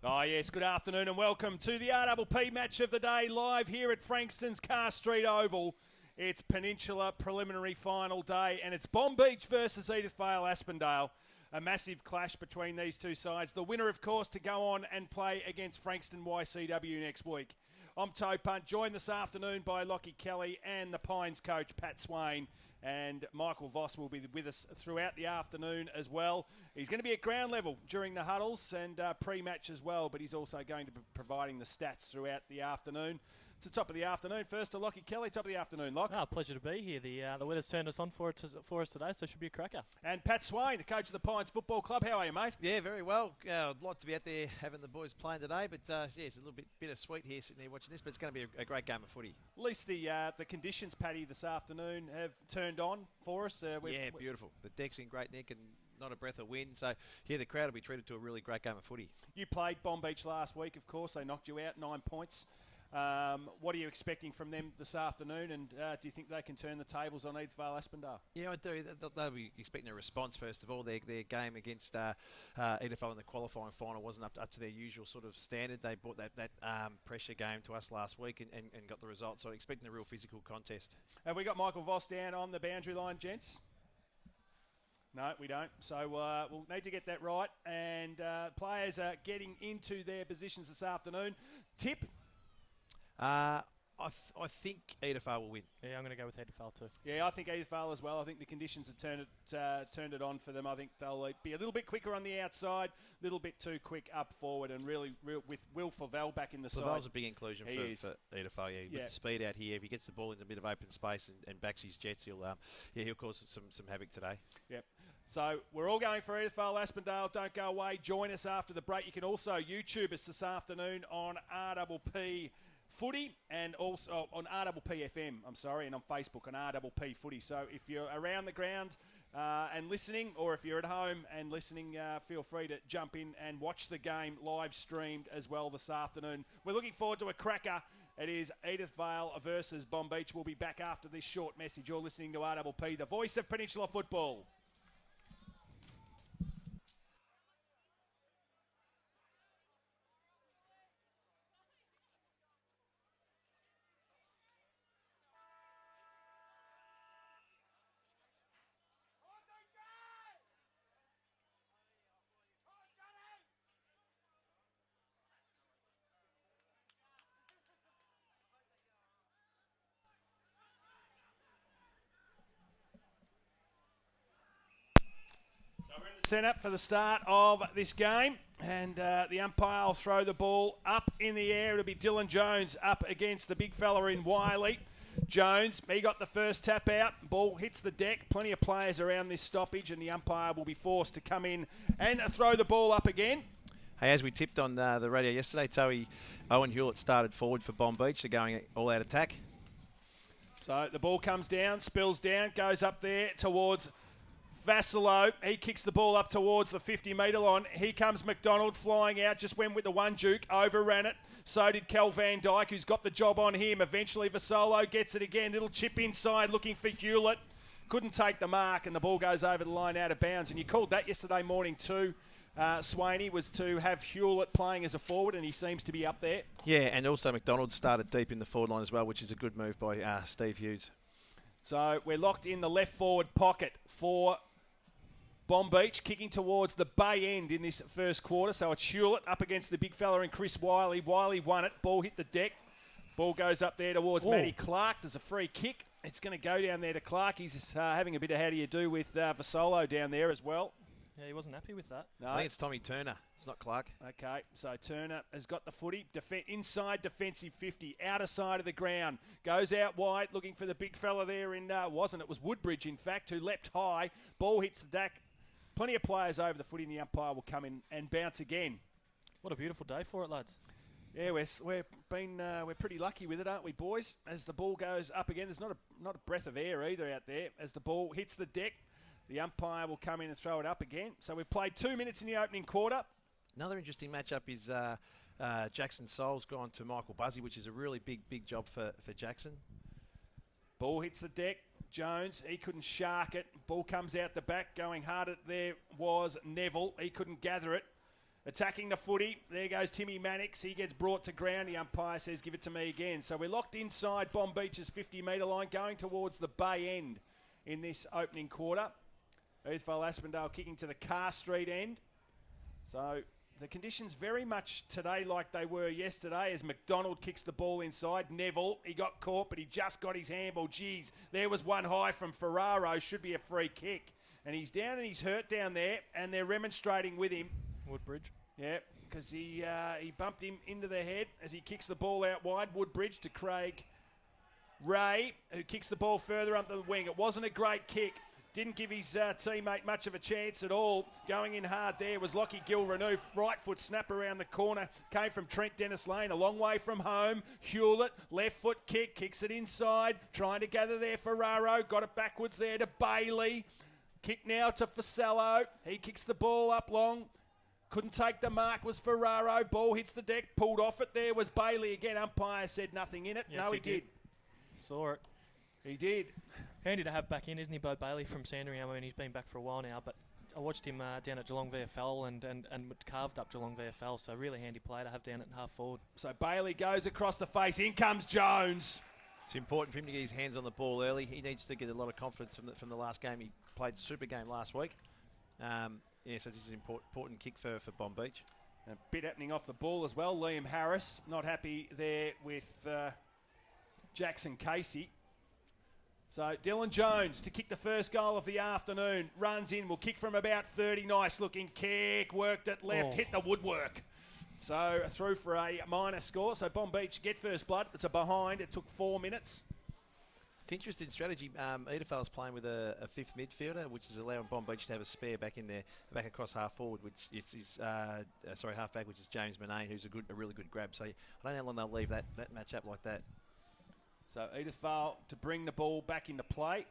Oh yes, good afternoon and welcome to the RPP match of the day, live here at Frankston's Car Street Oval. It's Peninsula preliminary final day and it's Bonbeach versus Edi-Asp. A massive clash between these two sides. The winner, of course, to go on and play against Frankston YCW next week. I'm Toe Punt, joined this afternoon by Lockie Kelly and the Pines coach, Pat Swain. And Michael Voss will be with us throughout the afternoon as well. He's going to be at ground level during the huddles and pre-match as well, but he's also going to be providing the stats throughout the afternoon. It's the top of the afternoon. First to Lockie Kelly. Top of the afternoon, Lock. Oh, pleasure to be here. The weather's turned us on for us today, so it should be a cracker. And Pat Swain, the coach of the Pines Football Club. How are you, mate? Yeah, very well. I'd like to be out there having the boys playing today, but it's a little bit bittersweet here sitting here watching this, but it's going to be a great game of footy. At least the conditions, Paddy, this afternoon have turned on for us. Beautiful. The deck's in great nick and not a breath of wind, so yeah, the crowd will be treated to a really great game of footy. You played Bonbeach last week, of course. They knocked you out 9 points. What are you expecting from them this afternoon, and do you think they can turn the tables on Edi-Asp? Yeah, I do. They'll be expecting a response, first of all. Their game against Edi-Asp in the qualifying final wasn't up to their usual sort of standard. They brought that pressure game to us last week and got the result, so expecting a real physical contest. Have we got Michael Voss down on the boundary line, gents? No, we don't. So we'll need to get that right, and players are getting into their positions this afternoon. Tip? I think Edi-Asp will win. Yeah, I'm going to go with Edi-Asp too. Yeah, I think Edi-Asp as well. I think the conditions have turned it on for them. I think they'll be a little bit quicker on the outside, a little bit too quick up forward, and really with Will Favell back in the side. Favell's a big inclusion for Edi-Asp. Yeah. With the speed out here, if he gets the ball in a bit of open space and backs his jets, he'll cause some havoc today. Yep. So we're all going for Edi-Asp. Don't go away. Join us after the break. You can also YouTube us this afternoon on RPP Footy and also on RPPFM, and on Facebook on RPP Footy. So if you're around the ground and listening, or if you're at home and listening, feel free to jump in and watch the game live streamed as well this afternoon. We're looking forward to a cracker. It is Edi-Asp versus Bonbeach. We'll be back after this short message. You're listening to RPP, the voice of Peninsula football. We're in the set-up for the start of this game, and the umpire will throw the ball up in the air. It'll be Dylan Jones up against the big fella in Wiley. Jones, he got the first tap out. Ball hits the deck. Plenty of players around this stoppage, and the umpire will be forced to come in and throw the ball up again. Hey, as we tipped on the radio yesterday, Owen Hewlett started forward for Bonbeach. They're going all-out attack. So the ball comes down, spills down, goes up there towards Vassilo. He kicks the ball up towards the 50-metre line. Here comes McDonald flying out. Just went with the one juke. Overran it. So did Kel Van Dyke, who's got the job on him. Eventually, Vassilo gets it again. Little chip inside looking for Hewlett. Couldn't take the mark, and the ball goes over the line out of bounds. And you called that yesterday morning too, Swaney, was to have Hewlett playing as a forward, and he seems to be up there. Yeah, and also McDonald started deep in the forward line as well, which is a good move by Steve Hughes. So we're locked in the left forward pocket for Bonbeach, kicking towards the bay end in this first quarter. So it's Hewlett up against the big fella and Chris Wiley. Wiley won it. Ball hit the deck. Ball goes up there towards Matty Clark. There's a free kick. It's going to go down there to Clark. He's having a bit of how do you do with Vassolo down there as well. Yeah, he wasn't happy with that. No. I think it's Tommy Turner. It's not Clark. Okay, so Turner has got the footy. Inside defensive 50, outer side of the ground. Goes out wide, looking for the big fella there in, it was Woodbridge, in fact, who leapt high. Ball hits the deck. Plenty of players over the footy, and the umpire will come in and bounce again. What a beautiful day for it, lads. Yeah, we're pretty lucky with it, aren't we, boys? As the ball goes up again, there's not a breath of air either out there. As the ball hits the deck, the umpire will come in and throw it up again. So we've played 2 minutes in the opening quarter. Another interesting matchup is Jackson Souls gone to Michael Buzzy, which is a really big job for Jackson. Ball hits the deck. Jones, he couldn't shark it. Ball comes out the back. Going hard at there was Neville. He couldn't gather it. Attacking the footy. There goes Timmy Mannix. He gets brought to ground. The umpire says, give it to me again. So we're locked inside Bonbeach's 50-metre line, going towards the bay end in this opening quarter. Edithvale Aspendale kicking to the Car Street end. So the conditions very much today like they were yesterday as McDonald kicks the ball inside. Neville, he got caught, but he just got his handball. Geez, there was one high from Ferraro. Should be a free kick. And he's down and he's hurt down there, and they're remonstrating with him. Woodbridge. Yeah, because he bumped him into the head as he kicks the ball out wide. Woodbridge to Craig Ray, who kicks the ball further up the wing. It wasn't a great kick. Didn't give his teammate much of a chance at all. Going in hard there was Lockie Gilrenew. Right foot snap around the corner. Came from Trent Dennis Lane, a long way from home. Hewlett, left foot kick, kicks it inside. Trying to gather there, Ferraro. Got it backwards there to Bailey. Kick now to Fasello. He kicks the ball up long. Couldn't take the mark, was Ferraro. Ball hits the deck, pulled off it. There was Bailey again. Umpire said nothing in it. Yes, no, he did. Saw it. He did. Handy to have back in, isn't he, Bo Bailey from Sandringham? I mean, he's been back for a while now, but I watched him down at Geelong VFL and carved up Geelong VFL, so really handy player to have down at half forward. So Bailey goes across the face. In comes Jones. It's important for him to get his hands on the ball early. He needs to get a lot of confidence from the last game. He played super game last week. So this is an important kick for Bonbeach. A bit happening off the ball as well. Liam Harris not happy there with Jackson Casey. So Dylan Jones to kick the first goal of the afternoon. Runs in, will kick from about 30. Nice looking kick. Worked it left, hit the woodwork. So through for a minor score. So Bonbeach get first blood. It's a behind. It took 4 minutes. It's interesting strategy. Edithvale's playing with a fifth midfielder, which is allowing Bonbeach to have a spare back in there, back across half forward, which is half back, which is James Manane, who's a really good grab. So I don't know how long they'll leave that match up like that. So Edithvale to bring the ball back into play.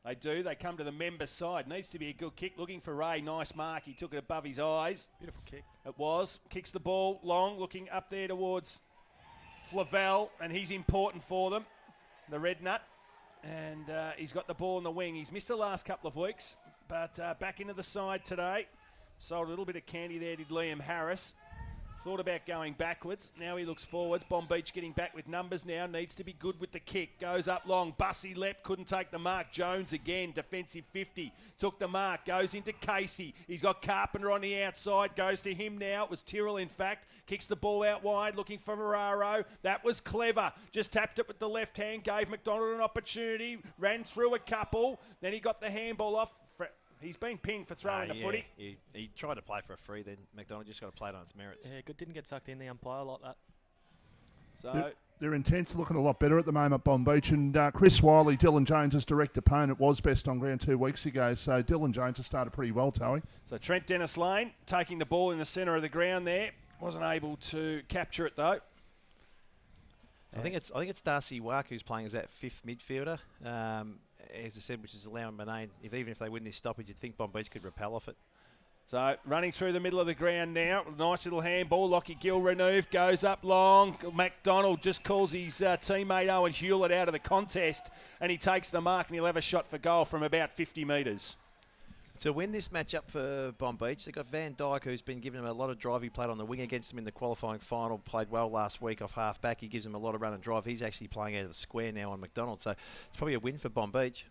They do. They come to the member side. Needs to be a good kick. Looking for Ray. Nice mark. He took it above his eyes. Beautiful kick. It was. Kicks the ball long. Looking up there towards Flavel. And he's important for them. The red nut. And he's got the ball in the wing. He's missed the last couple of weeks. But back into the side today. Sold a little bit of candy there, did Liam Harris. Thought about going backwards. Now he looks forwards. Bonbeach getting back with numbers now. Needs to be good with the kick. Goes up long. Bussy leapt. Couldn't take the mark. Jones again. Defensive 50. Took the mark. Goes into Casey. He's got Carpenter on the outside. Goes to him now. It was Tyrrell, in fact. Kicks the ball out wide. Looking for Ferraro. That was clever. Just tapped it with the left hand. Gave McDonald an opportunity. Ran through a couple. Then he got the handball off. He's been pinged for throwing the footy. He tried to play for a free, then McDonald just got to play it on its merits. Yeah, good. Didn't get sucked in the umpire like that. So their intent's looking a lot better at the moment, Bonbeach. And Chris Wiley, Dylan Jones' direct opponent, was best on ground 2 weeks ago. So Dylan Jones has started pretty well, Toey. So Trent Dennis Lane taking the ball in the centre of the ground there. Wasn't able to capture it though. I think it's Darcy Wark who's playing as that fifth midfielder. As I said, which is allowing Manane, even if they win this stoppage, you'd think Bonbeach could repel off it. So running through the middle of the ground now. Nice little handball. Lockie Gilrenew goes up long. McDonald just calls his teammate Owen Hewlett out of the contest, and he takes the mark, and he'll have a shot for goal from about 50 metres. To win this matchup for Bonbeach, they've got Van Dyke, who's been giving them a lot of drive. He played on the wing against them in the qualifying final, played well last week off half back. He gives them a lot of run and drive. He's actually playing out of the square now on McDonald, so it's probably a win for Bonbeach.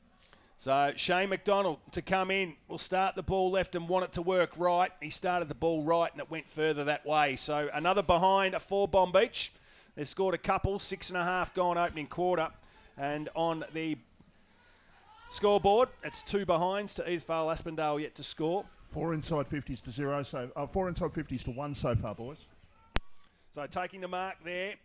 So Shane McDonald to come in. Will start the ball left and want it to work right. He started the ball right and it went further that way. So another behind for Bonbeach. They've scored a couple, 6.5 gone opening quarter. And on the scoreboard, it's 2 behinds to Edithvale Aspendale yet to score. 4 inside 50s to 0, so 4 inside 50s to 1 so far, boys. So taking the mark there.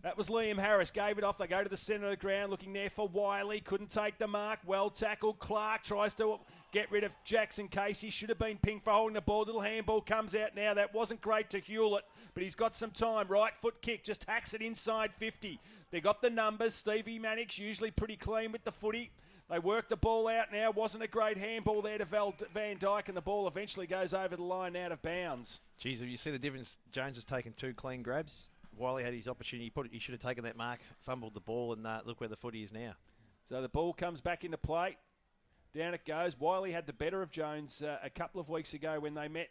That was Liam Harris. Gave it off. They go to the centre of the ground, looking there for Wiley. Couldn't take the mark. Well tackled. Clark tries to get rid of Jackson Casey. Should have been pinged for holding the ball. Little handball comes out now. That wasn't great to Hewlett, but he's got some time. Right foot kick. Just hacks it inside 50. They got the numbers. Stevie Mannix usually pretty clean with the footy. They work the ball out now. Wasn't a great handball there to Van Dyke, and the ball eventually goes over the line out of bounds. Geez, you see the difference? Jones has taken 2 clean grabs. Wiley had his opportunity. He should have taken that mark, fumbled the ball, and look where the footy is now. So the ball comes back into play. Down it goes. Wiley had the better of Jones a couple of weeks ago when they met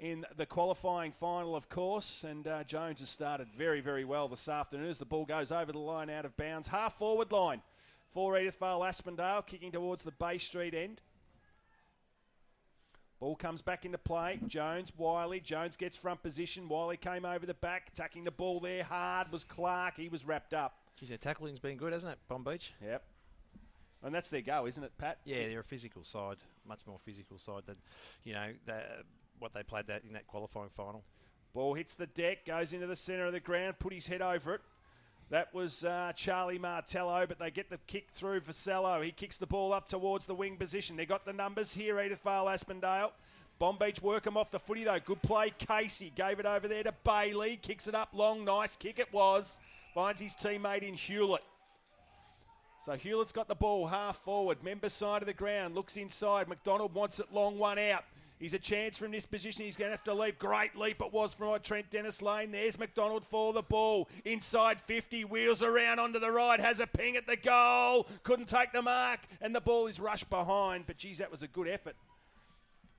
in the qualifying final, of course. And Jones has started very, very well this afternoon as the ball goes over the line out of bounds. Half forward line for Edithvale Aspendale, kicking towards the Bay Street end. Ball comes back into play. Jones, Wiley. Jones gets front position. Wiley came over the back, tucking the ball there hard was Clark. He was wrapped up. Geez, their tackling's been good, hasn't it, Bonbeach? Yep. And that's their go, isn't it, Pat? Yeah, they're a physical side, much more physical side than, what they played in that qualifying final. Ball hits the deck, goes into the centre of the ground, put his head over it. That was Charlie Martello, but they get the kick through Vasello. He kicks the ball up towards the wing position. They got the numbers here, Edithvale Aspendale. Bonbeach work him off the footy, though. Good play, Casey. Gave it over there to Bailey. Kicks it up long, nice kick it was. Finds his teammate in Hewlett. So Hewlett's got the ball half forward, member side of the ground, looks inside. McDonald wants it long, one out. He's a chance from this position. He's going to have to leap. Great leap it was from Trent Dennis Lane. There's McDonald for the ball. Inside 50, wheels around onto the right, has a ping at the goal. Couldn't take the mark, and the ball is rushed behind. But, geez, that was a good effort.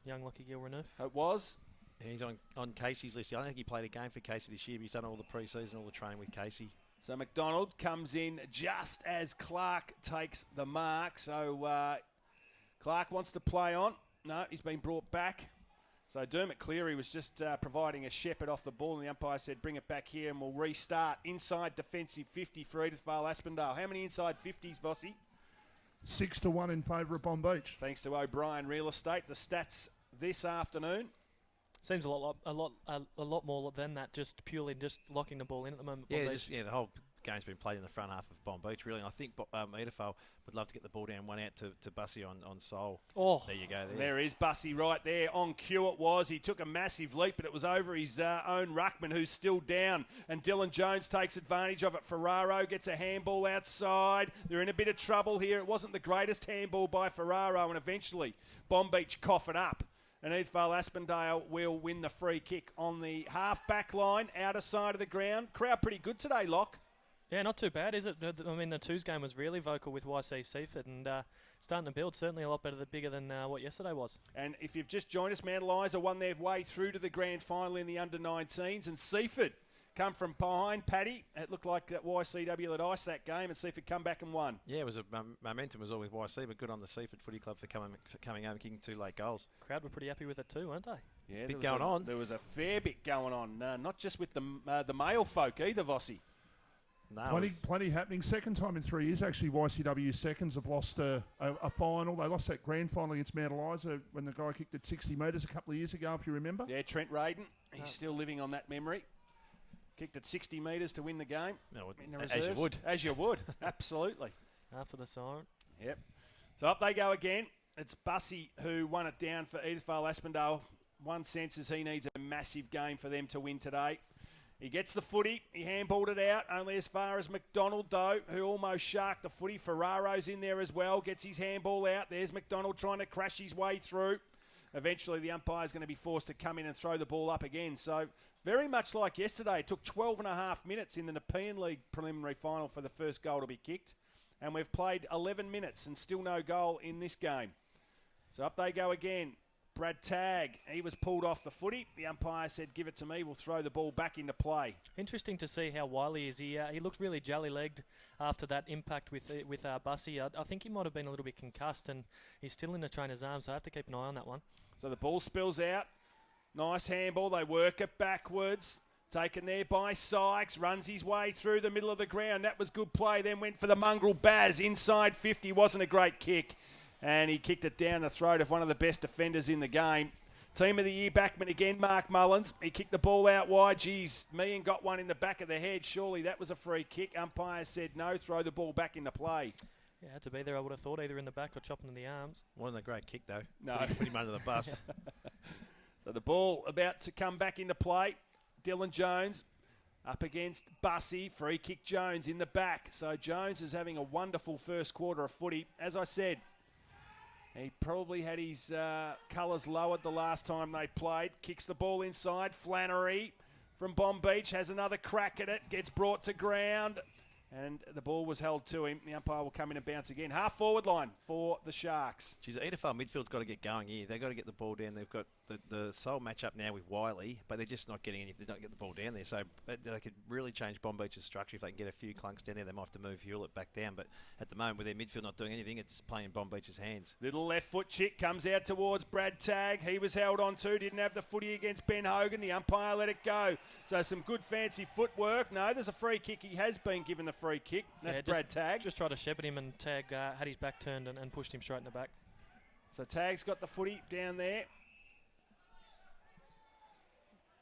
Young Lockie Gilreneuf. It was. And he's on Casey's list. I don't think he played a game for Casey this year, but he's done all the pre-season, all the training with Casey. So McDonald comes in just as Clark takes the mark. So Clark wants to play on. No, he's been brought back. So Dermot Cleary was just providing a shepherd off the ball, and the umpire said, bring it back here and we'll restart. Inside defensive 50 for Edithvale Aspendale. How many inside 50s, Vossi? 6-1 in favour of Bonbeach. Thanks to O'Brien Real Estate. The stats this afternoon. Seems a lot more than that, just purely just locking the ball in at the moment. Yeah, the whole game's been played in the front half of Bonbeach, really. And I think Edithvale would love to get the ball down, one out to Bussy on Seoul. Oh, there you go. There is Bussy right there. On cue it was. He took a massive leap, but it was over his own ruckman, who's still down. And Dylan Jones takes advantage of it. Ferraro gets a handball outside. They're in a bit of trouble here. It wasn't the greatest handball by Ferraro, and eventually Bonbeach cough it up. And Edithvale Aspendale will win the free kick on the half-back line, outer side of the ground. Crowd pretty good today, Locke. Yeah, not too bad, is it? I mean, the twos game was really vocal with YC Seaford, and starting to build certainly a lot bigger than what yesterday was. And if you've just joined us, Mount Eliza won their way through to the grand final in the under-19s, and Seaford come from behind. Paddy, it looked like that YCW had iced that game, and Seaford come back and won. Yeah, it was momentum was all with YC, but good on the Seaford Footy Club for coming home and kicking 2 late goals. Crowd were pretty happy with it too, weren't they? Yeah, There was a fair bit going on, not just with the male folk either, Vossi. No, plenty happening. Second time in 3 years, actually, YCW seconds have lost a final. They lost that grand final against Mount Eliza when the guy kicked it 60 metres a couple of years ago, if you remember. Yeah, Trent Radin. He's still living on that memory. Kicked at 60 metres to win the game. No, in the as you would. As you would, absolutely. After the siren. Yep. So up they go again. It's Bussy who won it down for Edithvale Aspendale. One senses he needs a massive game for them to win today. He gets the footy. He handballed it out, only as far as McDonald, though, who almost sharked the footy. Ferraro's in there as well, gets his handball out. There's McDonald trying to crash his way through. Eventually, the umpire's going to be forced to come in and throw the ball up again. So, very much like yesterday, it took 12 and a half minutes in the Nepean League preliminary final for the first goal to be kicked. And we've played 11 minutes and still no goal in this game. So, up they go again. Brad Tagg, he was pulled off the footy. The umpire said, give it to me, we'll throw the ball back into play. Interesting to see how Wiley is. He looked really jelly-legged after that impact with Bussy. I think he might have been a little bit concussed, and he's still in the trainer's arms, so I have to keep an eye on that one. So the ball spills out. Nice handball. They work it backwards. Taken there by Sykes. Runs his way through the middle of the ground. That was good play. Then went for the mongrel Baz. Inside 50. Wasn't a great kick. And he kicked it down the throat of one of the best defenders in the game. Team of the year backman again, Mark Mullins. He kicked the ball out wide. Geez, Meehan got one in the back of the head. Surely that was a free kick. Umpire said no, throw the ball back into play. Yeah, had to be there, I would have thought, either in the back or chopping in the arms. Wasn't a great kick, though. No. Put him under the bus. So the ball about to come back into play. Dylan Jones up against Bussy. Free kick Jones in the back. So Jones is having a wonderful first quarter of footy. As I said, he probably had his colours lowered the last time they played. Kicks the ball inside. Flannery from Bonbeach has another crack at it. Gets brought to ground. And the ball was held to him. The umpire will come in and bounce again. Half forward line for the Sharks. Geez, Edithvale midfield's got to get going here. They've got to get the ball down. They've got the sole matchup now with Wiley, but they're just not getting any. They're not getting the ball down there. So they could really change Bonbeach's structure if they can get a few clunks down there. They might have to move Hewlett back down. But at the moment, with their midfield not doing anything, it's playing Bonbeach's hands. Little left foot chick comes out towards Brad Tagg. He was held on to, didn't have the footy against Ben Hogan. The umpire let it go. So some good fancy footwork. No, there's a free kick. He has been given the free kick. That's Brad Tagg. Just tried to shepherd him, and Tagg had his back turned and pushed him straight in the back. So Tagg's got the footy down there.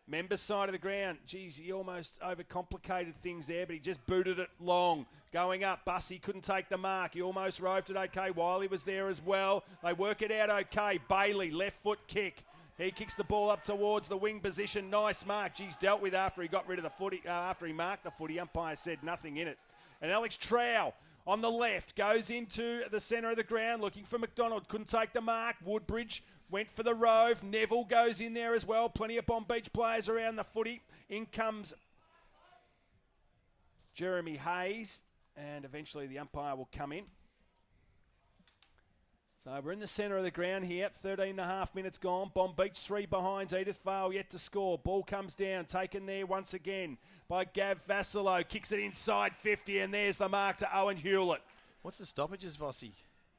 Members side of the ground. Geez, he almost overcomplicated things there, but he just booted it long. Going up, Bussy couldn't take the mark. He almost roved it okay. Wiley was there as well. They work it out okay. Bailey, left foot kick. He kicks the ball up towards the wing position. Nice mark. Geez, dealt with after he got rid of the footy. After he marked the footy, umpire said nothing in it. And Alex Trow on the left goes into the centre of the ground looking for McDonald. Couldn't take the mark. Woodbridge went for the rove. Neville goes in there as well. Plenty of Bonbeach players around the footy. In comes Jeremy Hayes. And eventually the umpire will come in. So we're in the centre of the ground here. 13.5 minutes gone. Bonbeach 3 behinds. Edith Vale yet to score. Ball comes down. Taken there once again by Gav Vassilo. Kicks it inside 50. And there's the mark to Owen Hewlett. What's the stoppages, Vossi?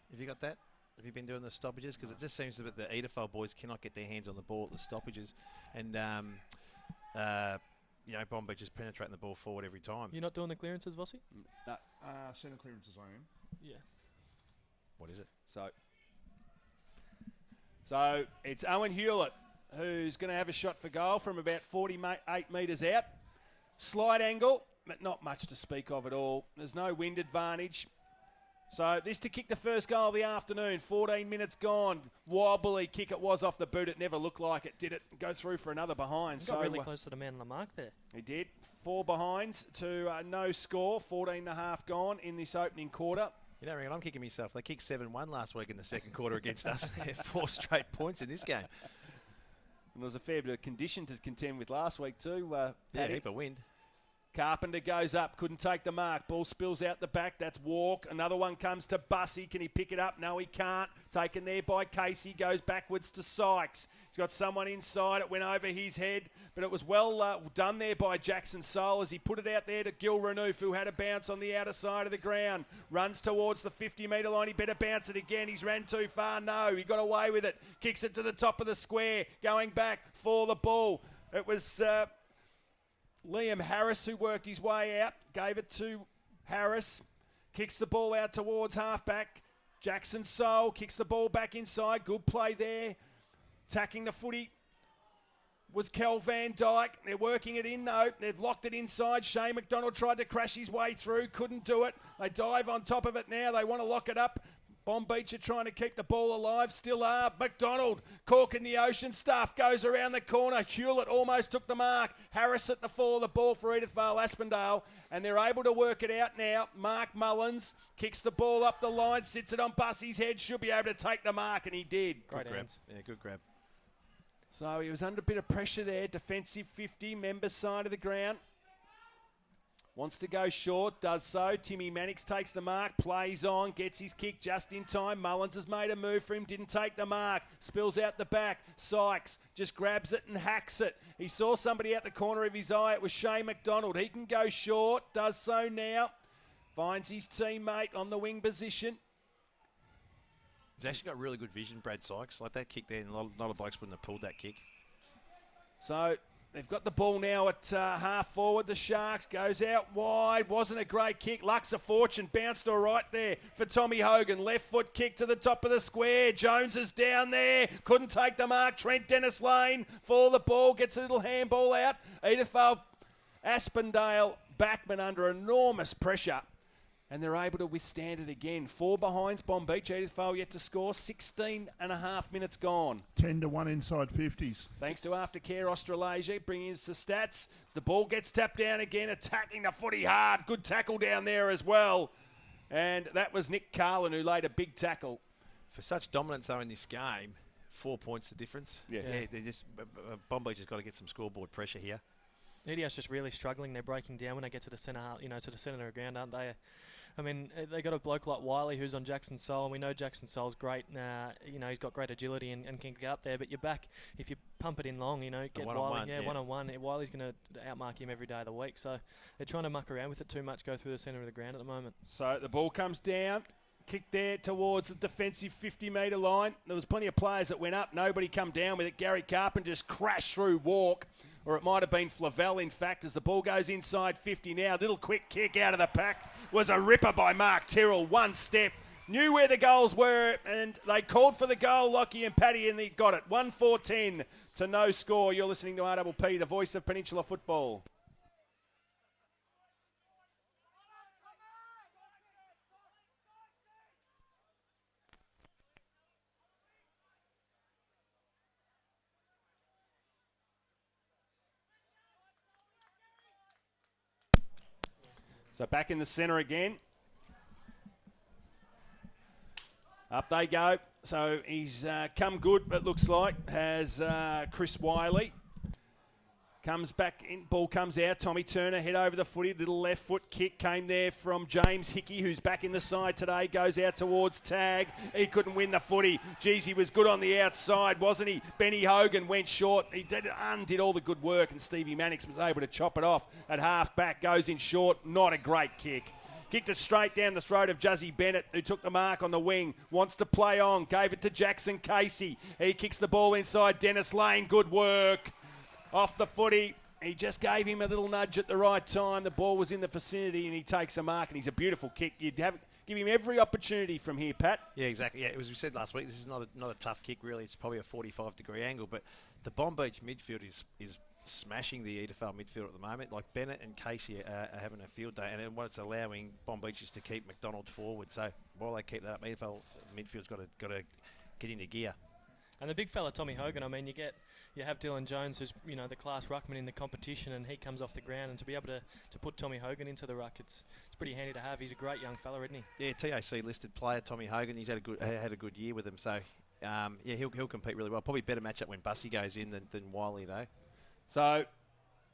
Have you got that? Have you been doing the stoppages? Because it just seems that the Edifal boys cannot get their hands on the ball at the stoppages. And, Bonbeach is penetrating the ball forward every time. You're not doing the clearances, Vossi? No. Centre clearances I am. Yeah. What is it? So it's Owen Hewlett who's going to have a shot for goal from about 48 metres out. Slight angle, but not much to speak of at all. There's no wind advantage. So this to kick the first goal of the afternoon. 14 minutes gone. Wobbly kick it was off the boot. It never looked like it. Did it go through for another behind? He got really close to the man on the mark there. He did. 4 behinds to no score. 14.5 gone in this opening quarter. You don't reckon I'm kicking myself? They kicked 7-1 last week in the second quarter against us. 4 straight points in this game. And there was a fair bit of condition to contend with last week too. Yeah, heap of wind. Carpenter goes up, couldn't take the mark. Ball spills out the back. That's Walk. Another one comes to Bussy. Can he pick it up? No, he can't. Taken there by Casey. Goes backwards to Sykes. He's got someone inside. It went over his head, but it was well done there by Jackson Soul as he put it out there to Gil Renouf, who had a bounce on the outer side of the ground. Runs towards the 50-metre line. He better bounce it again. He's ran too far. No, he got away with it. Kicks it to the top of the square. Going back for the ball. It was Liam Harris who worked his way out. Gave it to Harris. Kicks the ball out towards halfback. Jackson Soul kicks the ball back inside. Good play there. Attacking the footy was Kel Van Dyke. They're working it in though. They've locked it inside. Shane McDonald tried to crash his way through. Couldn't do it. They dive on top of it now. They want to lock it up. Bonbeach are trying to keep the ball alive. Still are. McDonald corking the ocean stuff. Goes around the corner. Hewlett almost took the mark. Harris at the fall of the ball for Edith Vale Aspendale. And they're able to work it out now. Mark Mullins kicks the ball up the line. Sits it on Bussy's head. Should be able to take the mark. And he did. Great grab. hands. Yeah, good grab. So he was under a bit of pressure there. Defensive 50. Members side of the ground. Wants to go short, does so. Timmy Mannix takes the mark, plays on, gets his kick just in time. Mullins has made a move for him, didn't take the mark. Spills out the back. Sykes just grabs it and hacks it. He saw somebody out the corner of his eye. It was Shane McDonald. He can go short, does so now. Finds his teammate on the wing position. He's actually got really good vision, Brad Sykes. Like that kick there, and a lot of blokes wouldn't have pulled that kick. So they've got the ball now at half forward. The Sharks goes out wide. Wasn't a great kick. Luck's a fortune. Bounced all right there for Tommy Hogan. Left foot kick to the top of the square. Jones is down there. Couldn't take the mark. Trent Dennis Lane for the ball. Gets a little handball out. Edith Vale Aspendale backman under enormous pressure. And they're able to withstand it again. 4 behinds. Bonbeach. Edith Vale yet to score. 16.5 minutes gone. 10-1 inside 50s. Thanks to Aftercare Australasia, bringing us the stats. As the ball gets tapped down again, attacking the footy hard. Good tackle down there as well. And that was Nick Carlin who laid a big tackle. For such dominance, though, in this game, 4 points the difference. Yeah. They're just Bonbeach has got to get some scoreboard pressure here. Edi-Asp just really struggling. They're breaking down when they get to the centre, to the centre of the ground, aren't they? I mean, they got a bloke like Wiley who's on Jackson Sole, and we know Jackson Sole's great. He's got great agility and can get up there. But you're back if you pump it in long. Get Wiley, one-on-one. Wiley's going to outmark him every day of the week. So they're trying to muck around with it too much, go through the centre of the ground at the moment. So the ball comes down, kick there towards the defensive 50-metre line. There was plenty of players that went up. Nobody come down with it. Gary Carpenter just crashed through Walk. Or it might have been Flavel, in fact, as the ball goes inside 50 now. Little quick kick out of the pack was a ripper by Mark Tyrrell. One step. Knew where the goals were, and they called for the goal, Lockie and Paddy, and they got it. 1-4-10 to no score. You're listening to RPP, the voice of Peninsula football. So back in the centre again. Up they go. So he's come good, it looks like, has Chris Wiley. Comes back in, ball comes out. Tommy Turner, head over the footy. Little left foot kick came there from James Hickey, who's back in the side today. Goes out towards Tag. He couldn't win the footy. Geez, he was good on the outside, wasn't he? Benny Hogan went short. He undid all the good work, and Stevie Mannix was able to chop it off at half back. Goes in short. Not a great kick. Kicked it straight down the throat of Juzzy Bennett, who took the mark on the wing. Wants to play on. Gave it to Jackson Casey. He kicks the ball inside. Dennis Lane. Good work. Off the footy. He just gave him a little nudge at the right time. The ball was in the vicinity, and he takes a mark, and he's a beautiful kick. You'd give him every opportunity from here, Pat. Yeah, exactly. Yeah, as we said last week, this is not a tough kick, really. It's probably a 45-degree angle, but the Bonbeach midfield is smashing the Edi-Asp midfield at the moment. Like Bennett and Casey are having a field day, and then what it's allowing Bonbeach is to keep McDonald forward. So while they keep that up, Edi-Asp midfield's got to get into gear. And the big fella Tommy Hogan, I mean, you have Dylan Jones, who's the class ruckman in the competition, and he comes off the ground, and to be able to put Tommy Hogan into the ruck, it's pretty handy to have. He's a great young fella, isn't he? Yeah, TAC listed player Tommy Hogan. He's had a good year with him, so he'll compete really well. Probably better matchup when Bussy goes in than Wiley though. So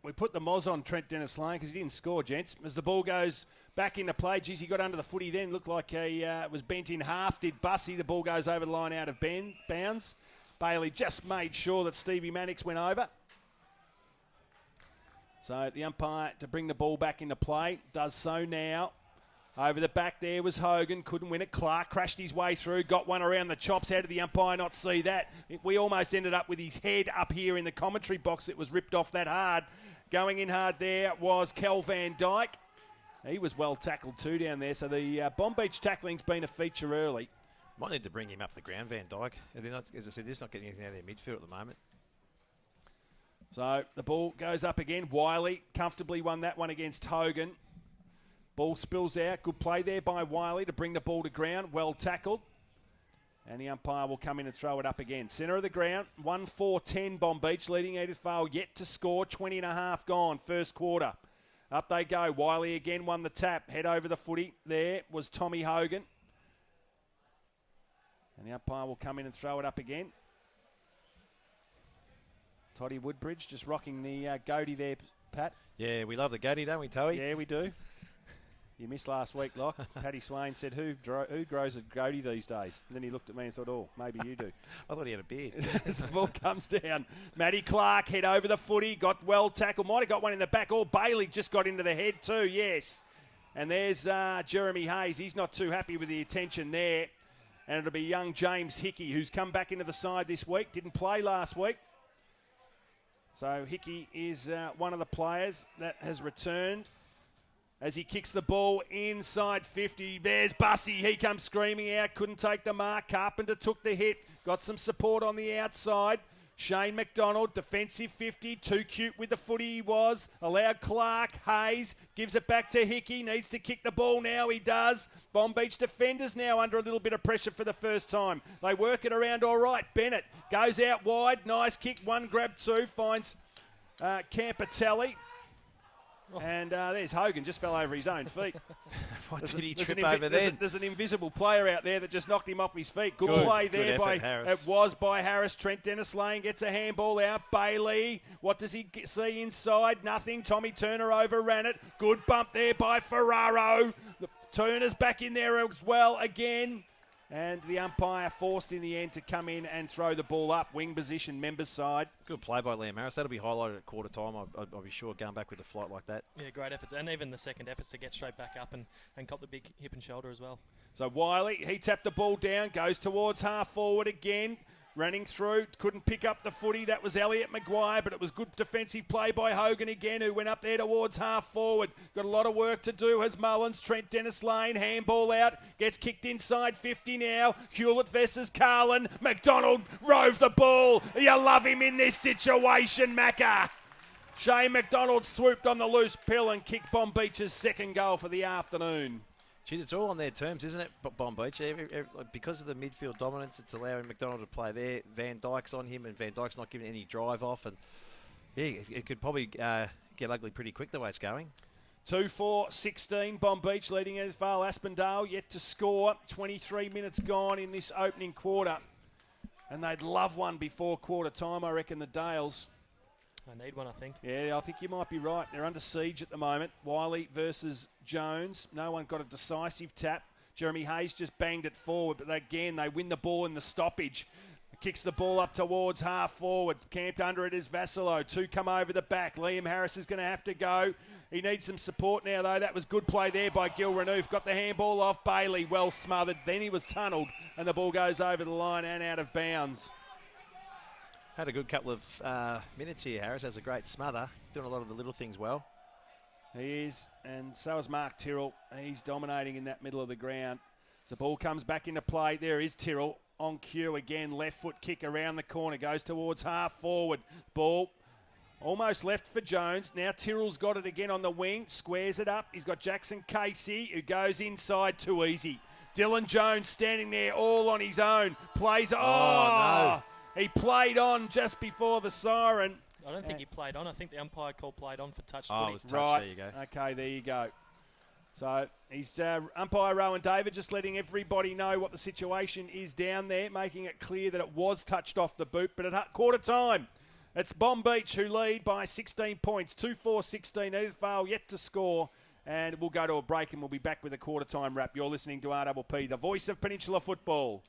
we put the Moz on Trent Dennis Lane because he didn't score, gents. As the ball goes back into play, geez, he got under the footy then. Looked like he was bent in half, did Bussy. The ball goes over the line out of bounds. Bailey just made sure that Stevie Mannix went over. So the umpire to bring the ball back into play. Does so now. Over the back there was Hogan. Couldn't win it. Clark crashed his way through. Got one around the chops. How did the umpire not see that? We almost ended up with his head up here in the commentary box. It was ripped off that hard. Going in hard there was Kel Van Dyke. He was well tackled too down there. So the Bonbeach tackling's been a feature early. Might need to bring him up the ground, Van Dyke. They're not, as I said, they're just not getting anything out of their midfield at the moment. So the ball goes up again. Wiley comfortably won that one against Hogan. Ball spills out. Good play there by Wiley to bring the ball to ground. Well tackled. And the umpire will come in and throw it up again. Centre of the ground. 1-4-10 Bonbeach leading Edi-Asp yet to score. 20 and a half gone first quarter. Up they go. Wiley again won the tap. Head over the footy. There was Tommy Hogan. And the umpire will come in and throw it up again. Toddy Woodbridge just rocking the goatee there, Pat. Yeah, we love the goatee, don't we, Toey? Yeah, we do. You missed last week, Locke. Paddy Swain said, who grows a goatee these days? And then he looked at me and thought, oh, maybe you do. I thought he had a beard. As the ball comes down, Matty Clark head over the footy, got well tackled, might have got one in the back. Oh, Bailey just got into the head too, yes. And there's Jeremy Hayes. He's not too happy with the attention there. And it'll be young James Hickey, who's come back into the side this week. Didn't play last week. So Hickey is one of the players that has returned as he kicks the ball inside 50. There's Bussy. He comes screaming out. Couldn't take the mark. Carpenter took the hit. Got some support on the outside. Shane McDonald, defensive 50, too cute with the footy he was. Allowed Clark, Hayes, gives it back to Hickey, needs to kick the ball now, he does. Bonbeach defenders now under a little bit of pressure for the first time. They work it around all right. Bennett goes out wide, nice kick, one grab two, finds Campatelli. And there's Hogan, just fell over his own feet. What did he trip over then? There's an invisible player out there that just knocked him off his feet. Good play there effort, Harris. It was by Harris. Trent Dennis Lane gets a handball out. Bailey, what does he see inside? Nothing. Tommy Turner overran it. Good bump there by Ferraro. Turner's back in there as well again. And the umpire forced in the end to come in and throw the ball up. Wing position, members side. Good play by Liam Harris. That'll be highlighted at quarter time, I'll be sure, going back with a flight like that. Yeah, great efforts. And even the second efforts to get straight back up and cop the big hip and shoulder as well. So Wiley, he tapped the ball down, goes towards half forward again. Running through, couldn't pick up the footy. That was Elliot Maguire, but it was good defensive play by Hogan again, who went up there towards half forward. Got a lot of work to do as Mullins. Trent Dennis Lane, handball out, gets kicked inside 50 now. Hewlett versus Carlin. McDonald rove the ball. You love him in this situation, Macca. Shane McDonald swooped on the loose pill and kicked Bonbeach's second goal for the afternoon. Geez, it's all on their terms, isn't it, Bonbeach? Because of the midfield dominance, it's allowing McDonald to play there. Van Dijk's on him, and Van Dijk's not giving any drive off. And yeah, it could probably get ugly pretty quick the way it's going. 2-4-16, Bonbeach leading Edi-Asp Aspendale, yet to score. 23 minutes gone in this opening quarter. And they'd love one before quarter time, I reckon, the Dales. I need one, I think. Yeah, I think you might be right. They're under siege at the moment. Wiley versus Jones. No one got a decisive tap. Jeremy Hayes just banged it forward, but again, they win the ball in the stoppage. Kicks the ball up towards half forward. Camped under it is Vassilo. Two come over the back. Liam Harris is going to have to go. He needs some support now, though. That was good play there by Gil Renouf. Got the handball off Bailey. Well smothered. Then he was tunnelled, and the ball goes over the line and out of bounds. Had a good couple of minutes here, Harris. Has a great smother. Doing a lot of the little things well. He is, and so is Mark Tyrrell. He's dominating in that middle of the ground. So the ball comes back into play. There is Tyrrell on cue again. Left foot kick around the corner. Goes towards half forward. Ball almost left for Jones. Now Tyrrell's got it again on the wing. Squares it up. He's got Jackson Casey, who goes inside too easy. Dylan Jones standing there all on his own. Plays. No. He played on just before the siren. I don't think he played on. I think the umpire called played on for touch Oh, footy. it was touch. Right. There you go. Okay, there you go. So he's umpire Rowan David just letting everybody know what the situation is down there, making it clear that it was touched off the boot. But at quarter time, it's Bonbeach who lead by 16 points. 2-4-16. Edi-Asp yet to score. And we'll go to a break and we'll be back with a quarter time wrap. You're listening to RPP, the voice of Peninsula football.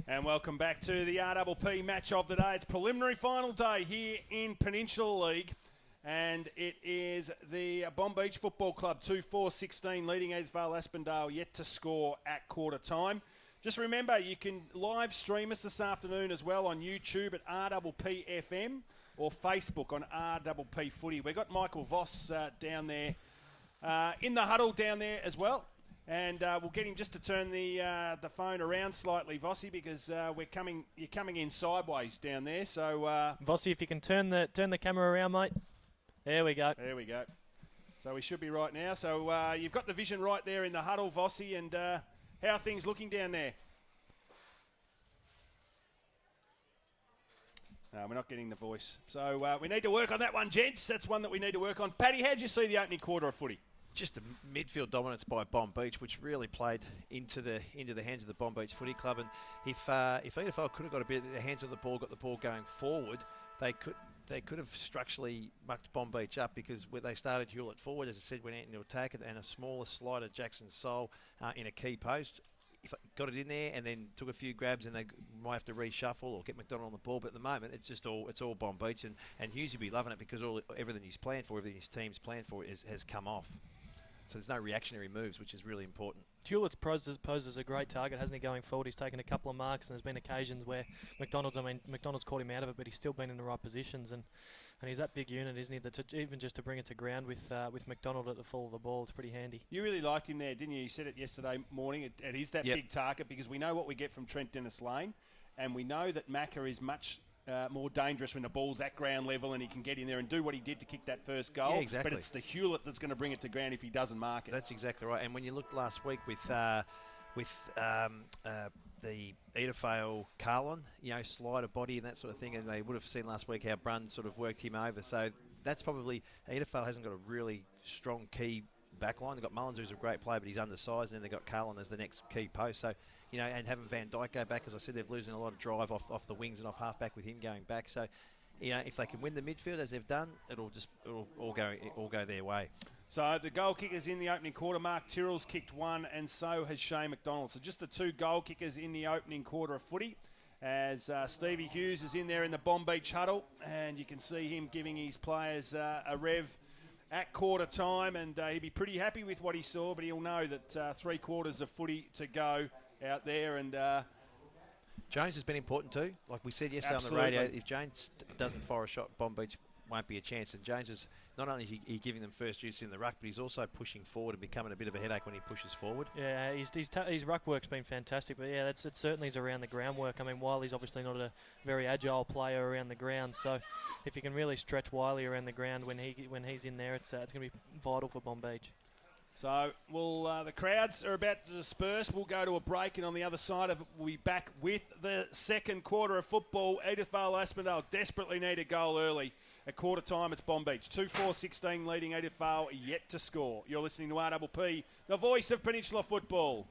And welcome back to the RPP match of the day. It's preliminary final day here in Peninsula League. And it is the Bonbeach Football Club 2-4-16 leading Edi-Asp Aspendale yet to score at quarter time. Just remember, you can live stream us this afternoon as well on YouTube at RPPFM. or Facebook on RPP Footy. We've got Michael Voss down there in the huddle down there as well. And we'll get him just to turn the phone around slightly, Vossi, because you're coming in sideways down there. So Vossi, if you can turn the camera around, mate. There we go. There we go. So we should be right now. So you've got the vision right there in the huddle, Vossi, and how are things looking down there? No, we're not getting the voice. So we need to work on that one, gents. That's one that we need to work on. Paddy, how'd you see the opening quarter of footy? Just a midfield dominance by Bonbeach, which really played into the hands of the Bonbeach Footy Club. And if EFL could have got a bit of their hands on the ball, got the ball going forward, they could have structurally mucked Bonbeach up, because when they started Hewlett forward, as I said, went out into attack, and a smaller slider, Jackson Soul, in a key post. If they got it in there and then took a few grabs, and they might have to reshuffle or get McDonald on the ball. But at the moment, it's all Bonbeach, and Hughes will be loving it, because everything he's planned for, everything his team's planned for has come off. So there's no reactionary moves, which is really important. Hewlett's poses a great target, hasn't he, going forward? He's taken a couple of marks, and there's been occasions where McDonald's caught him out of it, but he's still been in the right positions, and he's that big unit, isn't he, that even just to bring it to ground with McDonald at the full of the ball, it's pretty handy. You really liked him there, didn't you? You said it yesterday morning. It is that big target, because we know what we get from Trent Dennis-Lane, and we know that Macca is much more dangerous when the ball's at ground level and he can get in there and do what he did to kick that first goal. Yeah, exactly. But it's the Hewlett that's going to bring it to ground if he doesn't mark it. That's exactly right. And when you looked last week with the Edifale Carlin, slider body and that sort of thing, and they would have seen last week how Brun sort of worked him over. So that's probably, Edifale hasn't got a really strong key backline. They've got Mullins, who's a great player, but he's undersized, and then they've got Carlin as the next key post. So, and having Van Dijk go back, as I said, they're losing a lot of drive off the wings and off half-back with him going back. So, if they can win the midfield as they've done, it'll all go their way. So the goal kickers in the opening quarter. Mark Tyrrell's kicked one, and so has Shane McDonald. So just the two goal kickers in the opening quarter of footy, as Stevie Hughes is in there in the Bonbeach huddle, and you can see him giving his players a rev at quarter time, and he'd be pretty happy with what he saw, but he'll know that 3 quarters of footy to go out there. And Jones has been important too. Like we said yesterday Absolutely. on the radio, if Jones doesn't fire a shot, Bonbeach won't be a chance. And Jones is not only is he giving them first use in the ruck, but he's also pushing forward and becoming a bit of a headache when he pushes forward. Yeah, his ruck work's been fantastic, but yeah, it certainly is around the ground work. I mean, Wiley's obviously not a very agile player around the ground, so if you can really stretch Wiley around the ground when he's in there, it's going to be vital for Bonbeach. So the crowds are about to disperse. We'll go to a break, and on the other side of it, we'll be back with the second quarter of football. Edithvale Aspendale desperately need a goal early. At quarter time, it's Bonbeach. 2-4-16 leading Edithvale, yet to score. You're listening to RPP, the voice of Peninsula football.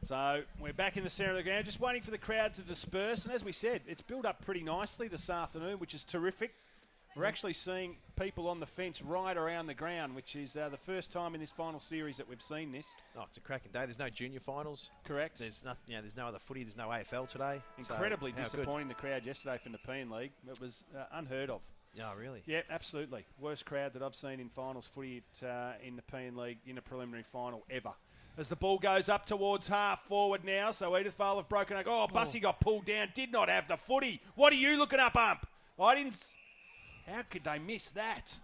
So we're back in the centre of the ground, just waiting for the crowd to disperse. And as we said, it's built up pretty nicely this afternoon, which is terrific. We're actually seeing people on the fence right around the ground, which is the first time in this final series that we've seen this. Oh, it's a cracking day. There's no junior finals. Correct. There's nothing. There's no other footy. There's no AFL today. Incredibly So, disappointing the crowd yesterday from the Peen League. It was unheard of. Yeah, really. Yeah, absolutely. Worst crowd that I've seen in finals footy in the Peen League in a preliminary final ever. As the ball goes up towards half forward now, so Edithvale have broken. Oh, Bussy got pulled down. Did not have the footy. What are you looking up, Ump? I didn't. How could they miss that?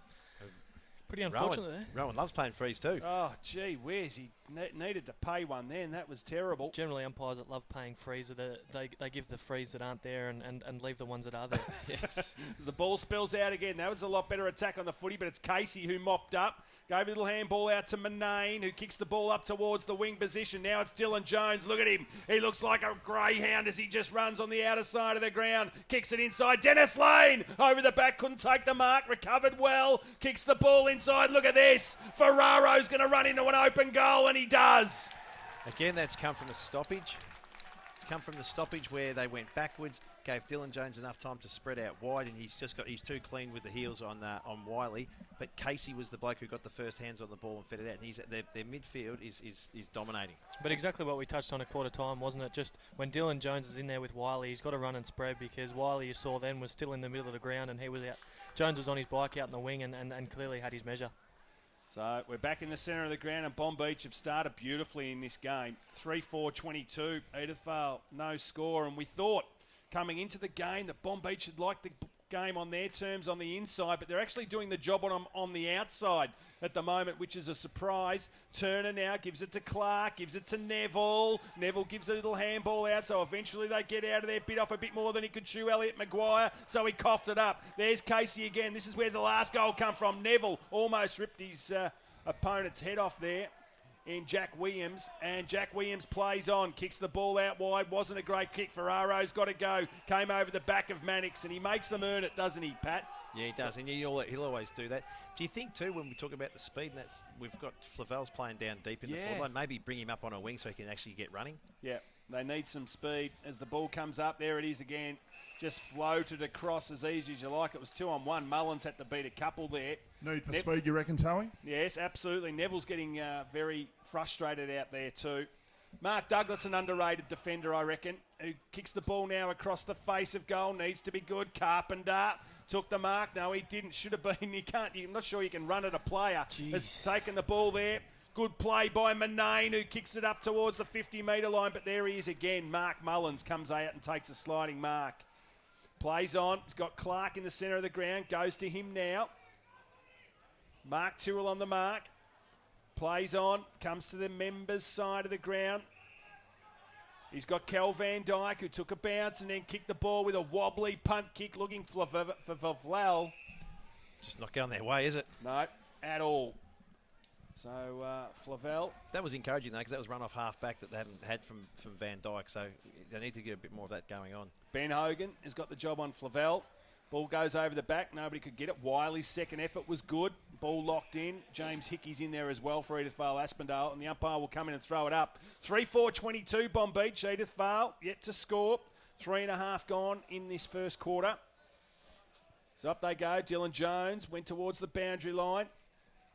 Pretty unfortunate there. Rowan loves playing freeze too. Oh, gee whiz. He needed to pay one then. That was terrible. Generally, umpires that love paying frees, they give the frees that aren't there and leave the ones that are there. Yes. As the ball spills out again. That was a lot better attack on the footy, but it's Casey who mopped up. Gave a little handball out to Manane, who kicks the ball up towards the wing position. Now it's Dylan Jones. Look at him. He looks like a greyhound as he just runs on the outer side of the ground. Kicks it inside. Dennis Lane over the back. Couldn't take the mark. Recovered well. Kicks the ball inside. Look at this. Ferraro's going to run into an open goal, and he does. Again, that's come from a stoppage. It's come from the stoppage where they went backwards, gave Dylan Jones enough time to spread out wide, and he's too clean with the heels on Wiley. But Casey was the bloke who got the first hands on the ball and fed it out. And their midfield is dominating. But exactly what we touched on at quarter time, wasn't it? Just when Dylan Jones is in there with Wiley, he's got to run and spread, because Wiley, you saw then, was still in the middle of the ground and he was out. Jones was on his bike out in the wing and clearly had his measure. So we're back in the centre of the ground, and Bonbeach have started beautifully in this game. 3-4-22. Edithvale, no score. And we thought coming into the game that Bonbeach had liked the game on their terms on the inside, but they're actually doing the job on the outside at the moment, which is a surprise. Turner now gives it to Clark, gives it to Neville. Neville gives a little handball out, so eventually they get out of there, bit off a bit more than he could chew Elliot Maguire, so he coughed it up. There's Casey again. This is where the last goal come from. Neville almost ripped his opponent's head off there in Jack Williams, and Jack Williams plays on, kicks the ball out wide. Wasn't a great kick. Ferraro's got to go. Came over the back of Mannix, and he makes them earn it, doesn't he, Pat? Yeah, he does, and he'll always do that. Do you think, too, when we talk about the speed, and we've got Flavel's playing down deep in the forward line, maybe bring him up on a wing so he can actually get running? Yeah. They need some speed. As the ball comes up, there it is again. Just floated across as easy as you like. It was 2-on-1. Mullins had to beat a couple there. Need for speed, you reckon, Towie? Yes, absolutely. Neville's getting very frustrated out there too. Mark Douglas, an underrated defender, I reckon, who kicks the ball now across the face of goal. Needs to be good. Carpenter took the mark. No, he didn't. Should have been. I'm not sure you can run at a player. Jeez. Has taken the ball there. Good play by Manane, who kicks it up towards the 50-metre line. But there he is again. Mark Mullins comes out and takes a sliding mark. Plays on. He's got Clark in the centre of the ground. Goes to him now. Mark Tyrrell on the mark. Plays on. Comes to the members' side of the ground. He's got Kel Van Dyke, who took a bounce and then kicked the ball with a wobbly punt kick, looking for Vavlel. Just not going their way, is it? No, at all. So, Flavel. That was encouraging, though, because that was run off half-back that they haven't had from Van Dyke, so they need to get a bit more of that going on. Ben Hogan has got the job on Flavel. Ball goes over the back. Nobody could get it. Wiley's second effort was good. Ball locked in. James Hickey's in there as well for Edithvale Aspendale, and the umpire will come in and throw it up. 3-4-22 Bonbeach. Edithvale yet to score. 3.5 gone in this first quarter. So up they go. Dylan Jones went towards the boundary line.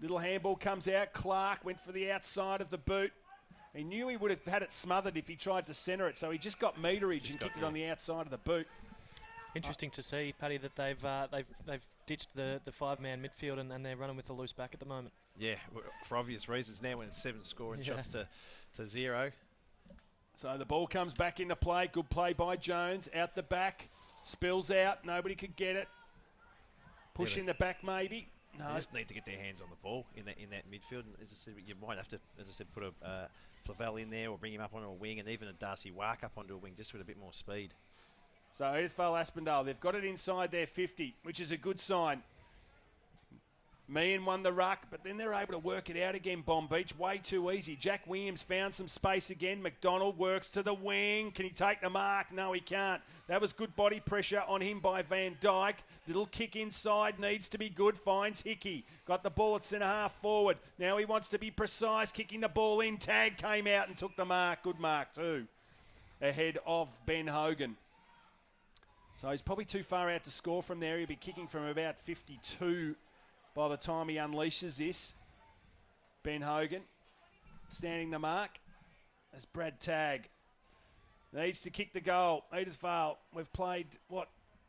Little handball comes out. Clark went for the outside of the boot. He knew he would have had it smothered if he tried to centre it, so he just got meterage and kicked it on the outside of the boot. Interesting to see, Paddy, that they've ditched the five-man midfield and they're running with the loose back at the moment. Yeah, for obvious reasons now when it's 7 scoring shots to 0. So the ball comes back into play. Good play by Jones. Out the back. Spills out. Nobody could get it. Push in the back maybe. No. They just need to get their hands on the ball in that midfield. And as I said, you might have to, as I said, put a Flavel in there or bring him up onto a wing, and even a Darcy Wark up onto a wing just with a bit more speed. So Edithvale Aspendale, they've got it inside their 50, which is a good sign. Meehan won the ruck, but then they're able to work it out again, Bonbeach. Way too easy. Jack Williams found some space again. McDonald works to the wing. Can he take the mark? No, he can't. That was good body pressure on him by Van Dyke. Little kick inside, needs to be good. Finds Hickey. Got the ball at centre half forward. Now he wants to be precise, kicking the ball in. Tag came out and took the mark. Good mark too. Ahead of Ben Hogan. So he's probably too far out to score from there. He'll be kicking from about 52 by the time he unleashes this. Ben Hogan standing the mark as Brad Tagg needs to kick the goal. Edithvale, we've played,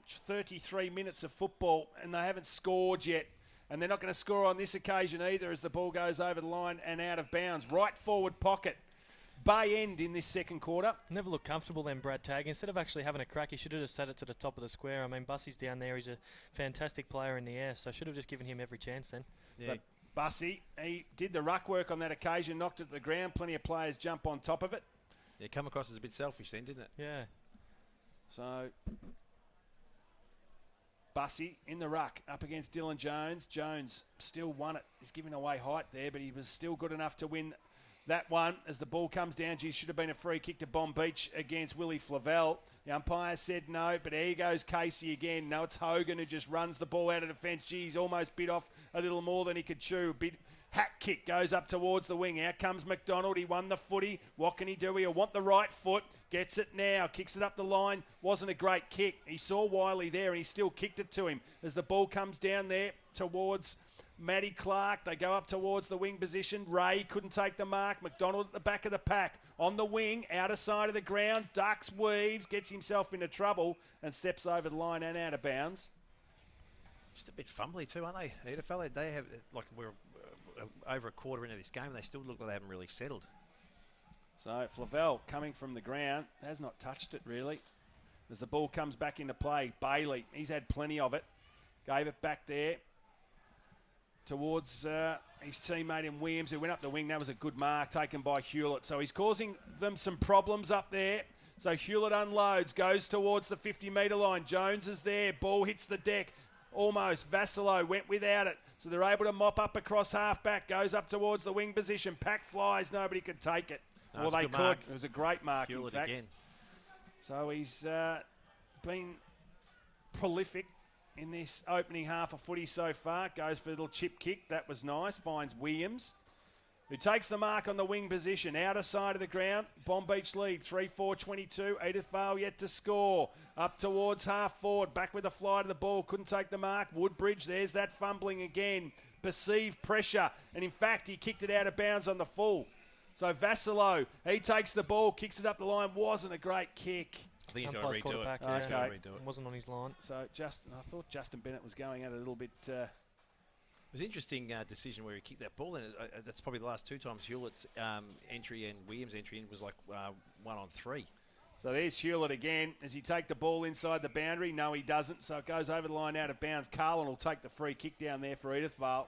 33 minutes of football and they haven't scored yet. And they're not going to score on this occasion either as the ball goes over the line and out of bounds. Right forward pocket. Bay end in this second quarter. Never looked comfortable then, Brad Tagg. Instead of actually having a crack, he should have just set it to the top of the square. I mean, Bussey's down there. He's a fantastic player in the air, so should have just given him every chance then. Yeah, Bussy, he did the ruck work on that occasion, knocked it to the ground. Plenty of players jump on top of it. Yeah, come across as a bit selfish then, didn't it? Yeah. So, Bussy in the ruck up against Dylan Jones. Jones still won it. He's giving away height there, but he was still good enough to win that one. As the ball comes down, gee, should have been a free kick to Bonbeach against Willie Flavell. The umpire said no, but here goes Casey again. No, it's Hogan who just runs the ball out of defence. Gee, he's almost bit off a little more than he could chew. Bit hat kick goes up towards the wing. Out comes McDonald. He won the footy. What can he do? He'll want the right foot. Gets it now. Kicks it up the line. Wasn't a great kick. He saw Wiley there and he still kicked it to him. As the ball comes down there towards Matty Clark, they go up towards the wing position. Ray couldn't take the mark. McDonald at the back of the pack. On the wing, outer side of the ground. Ducks, weaves, gets himself into trouble and steps over the line and out of bounds. Just a bit fumbly too, aren't they? Edifell, they have, like, we're over a quarter into this game and they still look like they haven't really settled. So Flavell coming from the ground, has not touched it really. As the ball comes back into play, Bailey, he's had plenty of it. Gave it back there towards his teammate in Williams, who went up the wing. That was a good mark taken by Hewlett. So he's causing them some problems up there. So Hewlett unloads, goes towards the 50-metre line. Jones is there. Ball hits the deck. Almost. Vassilo went without it. So they're able to mop up across half-back. Goes up towards the wing position. Pack flies. Nobody could take it. No, well, they could. Mark. It was a great mark, Hewlett in fact. again. So he's been prolific in this opening half of footy so far. Goes for a little chip kick. That was nice. Finds Williams, who takes the mark on the wing position. Outer side of the ground. Bonbeach lead. 3-4-22. Edithvale yet to score. Up towards half forward. Back with a fly to the ball. Couldn't take the mark. Woodbridge. There's that fumbling again. Perceived pressure. And in fact, he kicked it out of bounds on the full. So Vassilo, he takes the ball, kicks it up the line. Wasn't a great kick. I think he's got to Umpire's called redo it it. back, He's yeah. got to Okay. redo it. Wasn't on his line. So I thought Justin Bennett was going at it a little bit. It was an interesting decision where he kicked that ball, and that's probably the last two times Hewlett's entry and Williams' entry in was like 1-on-3. So there's Hewlett again. Does he take the ball inside the boundary? No, he doesn't. So it goes over the line out of bounds. Carlin will take the free kick down there for Edithvale.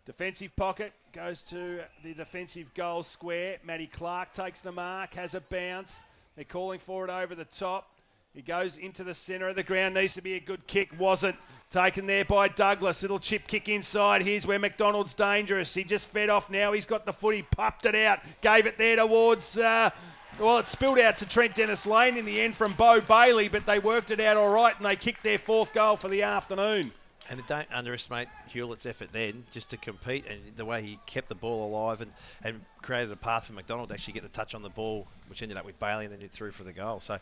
Defensive pocket goes to the defensive goal square. Matty Clark takes the mark, has a bounce. They're calling for it over the top. He goes into the centre of the ground. Needs to be a good kick. Wasn't. Taken there by Douglas. Little chip kick inside. Here's where McDonald's dangerous. He just fed off now. He's got the footy. Pumped it out. Gave it there towards... well, it spilled out to Trent Dennis Lane in the end from Bo Bailey, but they worked it out all right and they kicked their fourth goal for the afternoon. And don't underestimate Hewlett's effort then, just to compete, and the way he kept the ball alive and created a path for McDonald to actually get the touch on the ball, which ended up with Bailey and then he threw for the goal. So,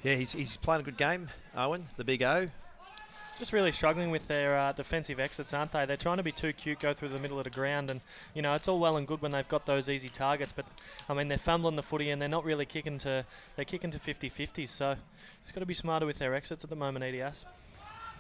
yeah, he's playing a good game, Owen, the big O. Just really struggling with their defensive exits, aren't they? They're trying to be too cute, go through the middle of the ground, and you know it's all well and good when they've got those easy targets, but I mean they're fumbling the footy and they're not really kicking to 50-50s. So it's got to be smarter with their exits at the moment, Edi-Asp.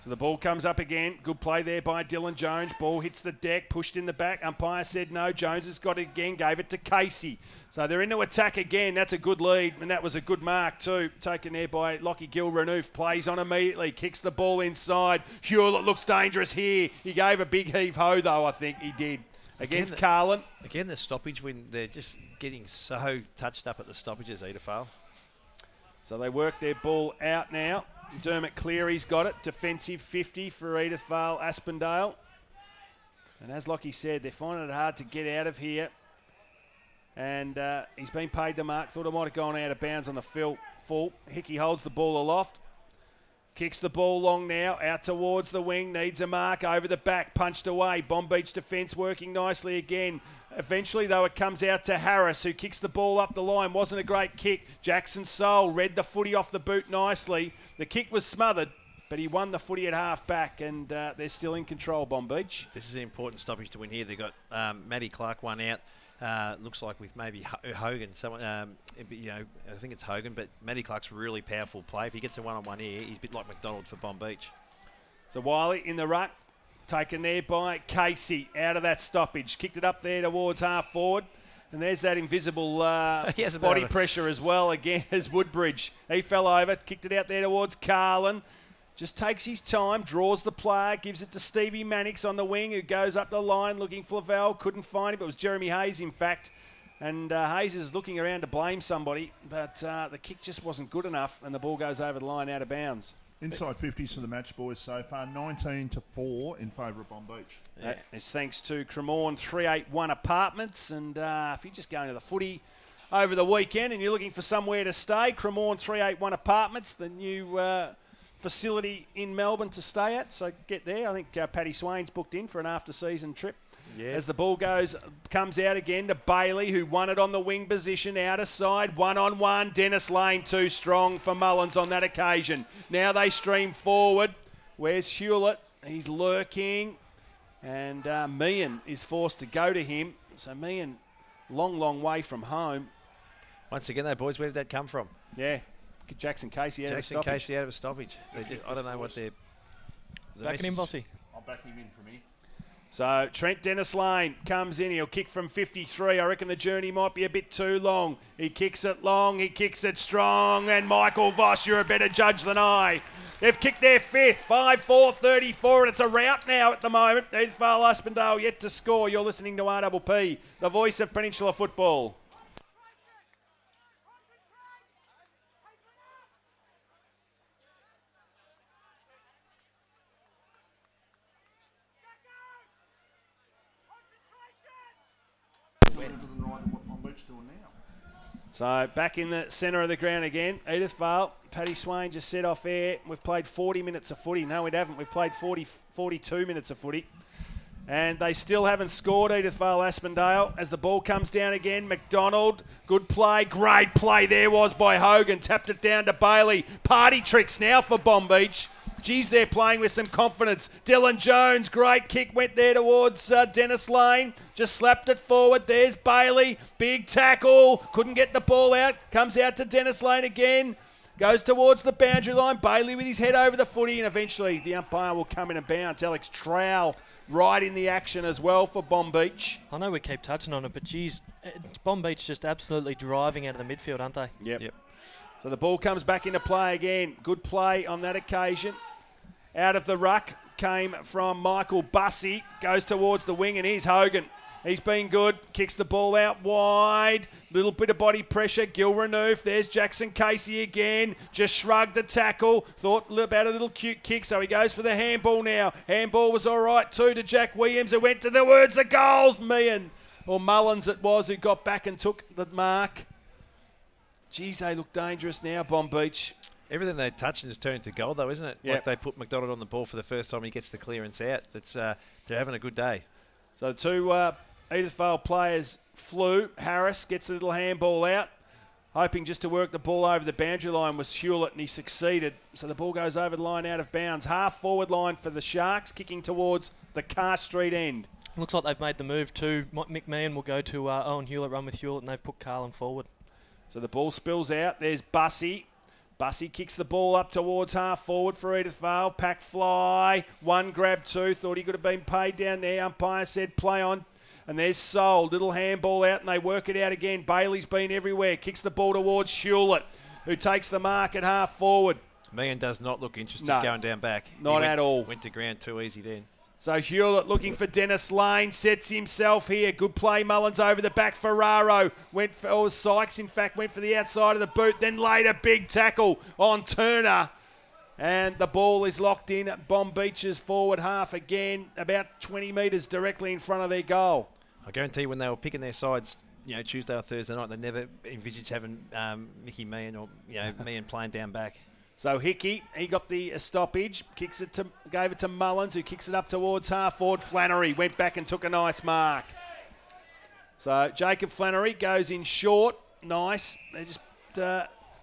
So the ball comes up again. Good play there by Dylan Jones. Ball hits the deck, pushed in the back. Umpire said no. Jones has got it again, gave it to Casey. So they're into attack again. That's a good lead, and that was a good mark too. Taken there by Lockie Gil-Renouf. Plays on immediately, kicks the ball inside. Hewlett looks dangerous here. He gave a big heave-ho though, I think he did. Against Carlin. Again, the stoppage when they're just getting so touched up at the stoppages, Edithvale. So they work their ball out now. Dermot Cleary's got it. Defensive 50 for Edithvale Aspendale. And as Lockie said, they're finding it hard to get out of here. And he's been paid the mark. Thought it might have gone out of bounds on the full. Hickey holds the ball aloft. Kicks the ball long now. Out towards the wing. Needs a mark over the back. Punched away. Bonbeach defence working nicely again. Eventually, though, it comes out to Harris, who kicks the ball up the line. Wasn't a great kick. Jackson Soul read the footy off the boot nicely. The kick was smothered, but he won the footy at half back, and they're still in control, Bonbeach. This is an important stoppage to win here. They've got Matty Clark one out. Looks like with maybe Hogan. Someone, I think it's Hogan, but Matty Clark's a really powerful play. If he gets a one-on-one here, he's a bit like McDonald for Bonbeach. So Wiley in the ruck. Taken there by Casey out of that stoppage. Kicked it up there towards half forward. And there's that invisible body pressure as well again as Woodbridge. He fell over, kicked it out there towards Carlin. just takes his time, draws the player, gives it to Stevie Mannix on the wing, who goes up the line looking for Lavelle. Couldn't find him. It was Jeremy Hayes, in fact. And Hayes is looking around to blame somebody, but the kick just wasn't good enough, and the ball goes over the line out of bounds. Inside 50s for the match, boys, so far. 19-4 in favour of Bonbeach. That is thanks to Cremorne 381 Apartments. And if you're just going to the footy over the weekend and you're looking for somewhere to stay, Cremorne 381 Apartments, the new facility in Melbourne to stay at. So get there. I think Paddy Swain's booked in for an after-season trip. Yeah. As the ball comes out again to Bailey, who won it on the wing position, out of side, 1-on-1. Dennis Lane too strong for Mullins on that occasion. Now they stream forward. Where's Hewlett? He's lurking. And Meehan is forced to go to him. So Meehan, long way from home. Once again, though, boys, where did that come from? Yeah, Jackson Casey out of a stoppage. Jackson Casey out of a stoppage. I don't know what they're... Backing him, Bossy. I'll back him in for me. So Trent Dennis Lane comes in. He'll kick from 53. I reckon the journey might be a bit too long. He kicks it long. He kicks it strong. And Michael Voss, you're a better judge than I. They've kicked their fifth. 5-4-34. And it's a rout now at the moment. Edvale Aspendale yet to score. You're listening to RPP, the voice of Peninsula football. So back in the centre of the ground again, Edith Vale. Paddy Swain just set off air. We've played 40 minutes of footy. No, we haven't. We've played 42 minutes of footy. And they still haven't scored, Edith Vale Aspendale. As the ball comes down again, McDonald, good play, great play there was by Hogan. Tapped it down to Bailey. Party tricks now for Bonbeach. Geez, they're playing with some confidence. Dylan Jones, great kick, went there towards Dennis Lane. Just slapped it forward. There's Bailey. Big tackle. Couldn't get the ball out. Comes out to Dennis Lane again. Goes towards the boundary line. Bailey with his head over the footy. And eventually the umpire will come in and bounce. Alex Trowell right in the action as well for Bonbeach. I know we keep touching on it, but geez, Bonbeach just absolutely driving out of the midfield, aren't they? Yep. So the ball comes back into play again. Good play on that occasion. Out of the ruck came from Michael Bussey. Goes towards the wing, and here's Hogan. He's been good. Kicks the ball out wide. Little bit of body pressure. Gil Renouf. There's Jackson Casey again. Just shrugged the tackle. Thought about a little cute kick, so he goes for the handball now. Handball was all right too to Jack Williams, who went to the words of goals. Mullins it was, who got back and took the mark. Geez, they look dangerous now, Bonbeach. Everything they touch has turned to gold, though, isn't it? Yep. Like they put McDonald on the ball for the first time. He gets the clearance out. They're having a good day. So the two Edith Vale players flew. Harris gets a little handball out, hoping just to work the ball over the boundary line was Hewlett, and he succeeded. So the ball goes over the line out of bounds. Half forward line for the Sharks, kicking towards the Carr Street end. Looks like they've made the move too. Mick Meehan will go to Owen Hewlett, run with Hewlett, and they've put Carlin forward. So the ball spills out. There's Bussey. Bussey kicks the ball up towards half forward for Edith Vale. Pack fly. One grab two. Thought he could have been paid down there. Umpire said play on. And there's Sol. Little handball out, and they work it out again. Bailey's been everywhere. Kicks the ball towards Hewlett, who takes the mark at half forward. Meehan does not look interested going down back. Not at all. Went to ground too easy then. So Hewlett looking for Dennis Lane, sets himself here. Good play, Mullins over the back. Ferraro Sykes, in fact, went for the outside of the boot. Then laid a big tackle on Turner. And the ball is locked in at Bonbeach's forward half again, about 20 metres directly in front of their goal. I guarantee when they were picking their sides, Tuesday or Thursday night, they never envisaged having Mickey Meehan or Meehan playing down back. So Hickey, he got the stoppage, gave it to Mullins, who kicks it up towards half forward. Flannery went back and took a nice mark. So Jacob Flannery goes in short. Nice. They're just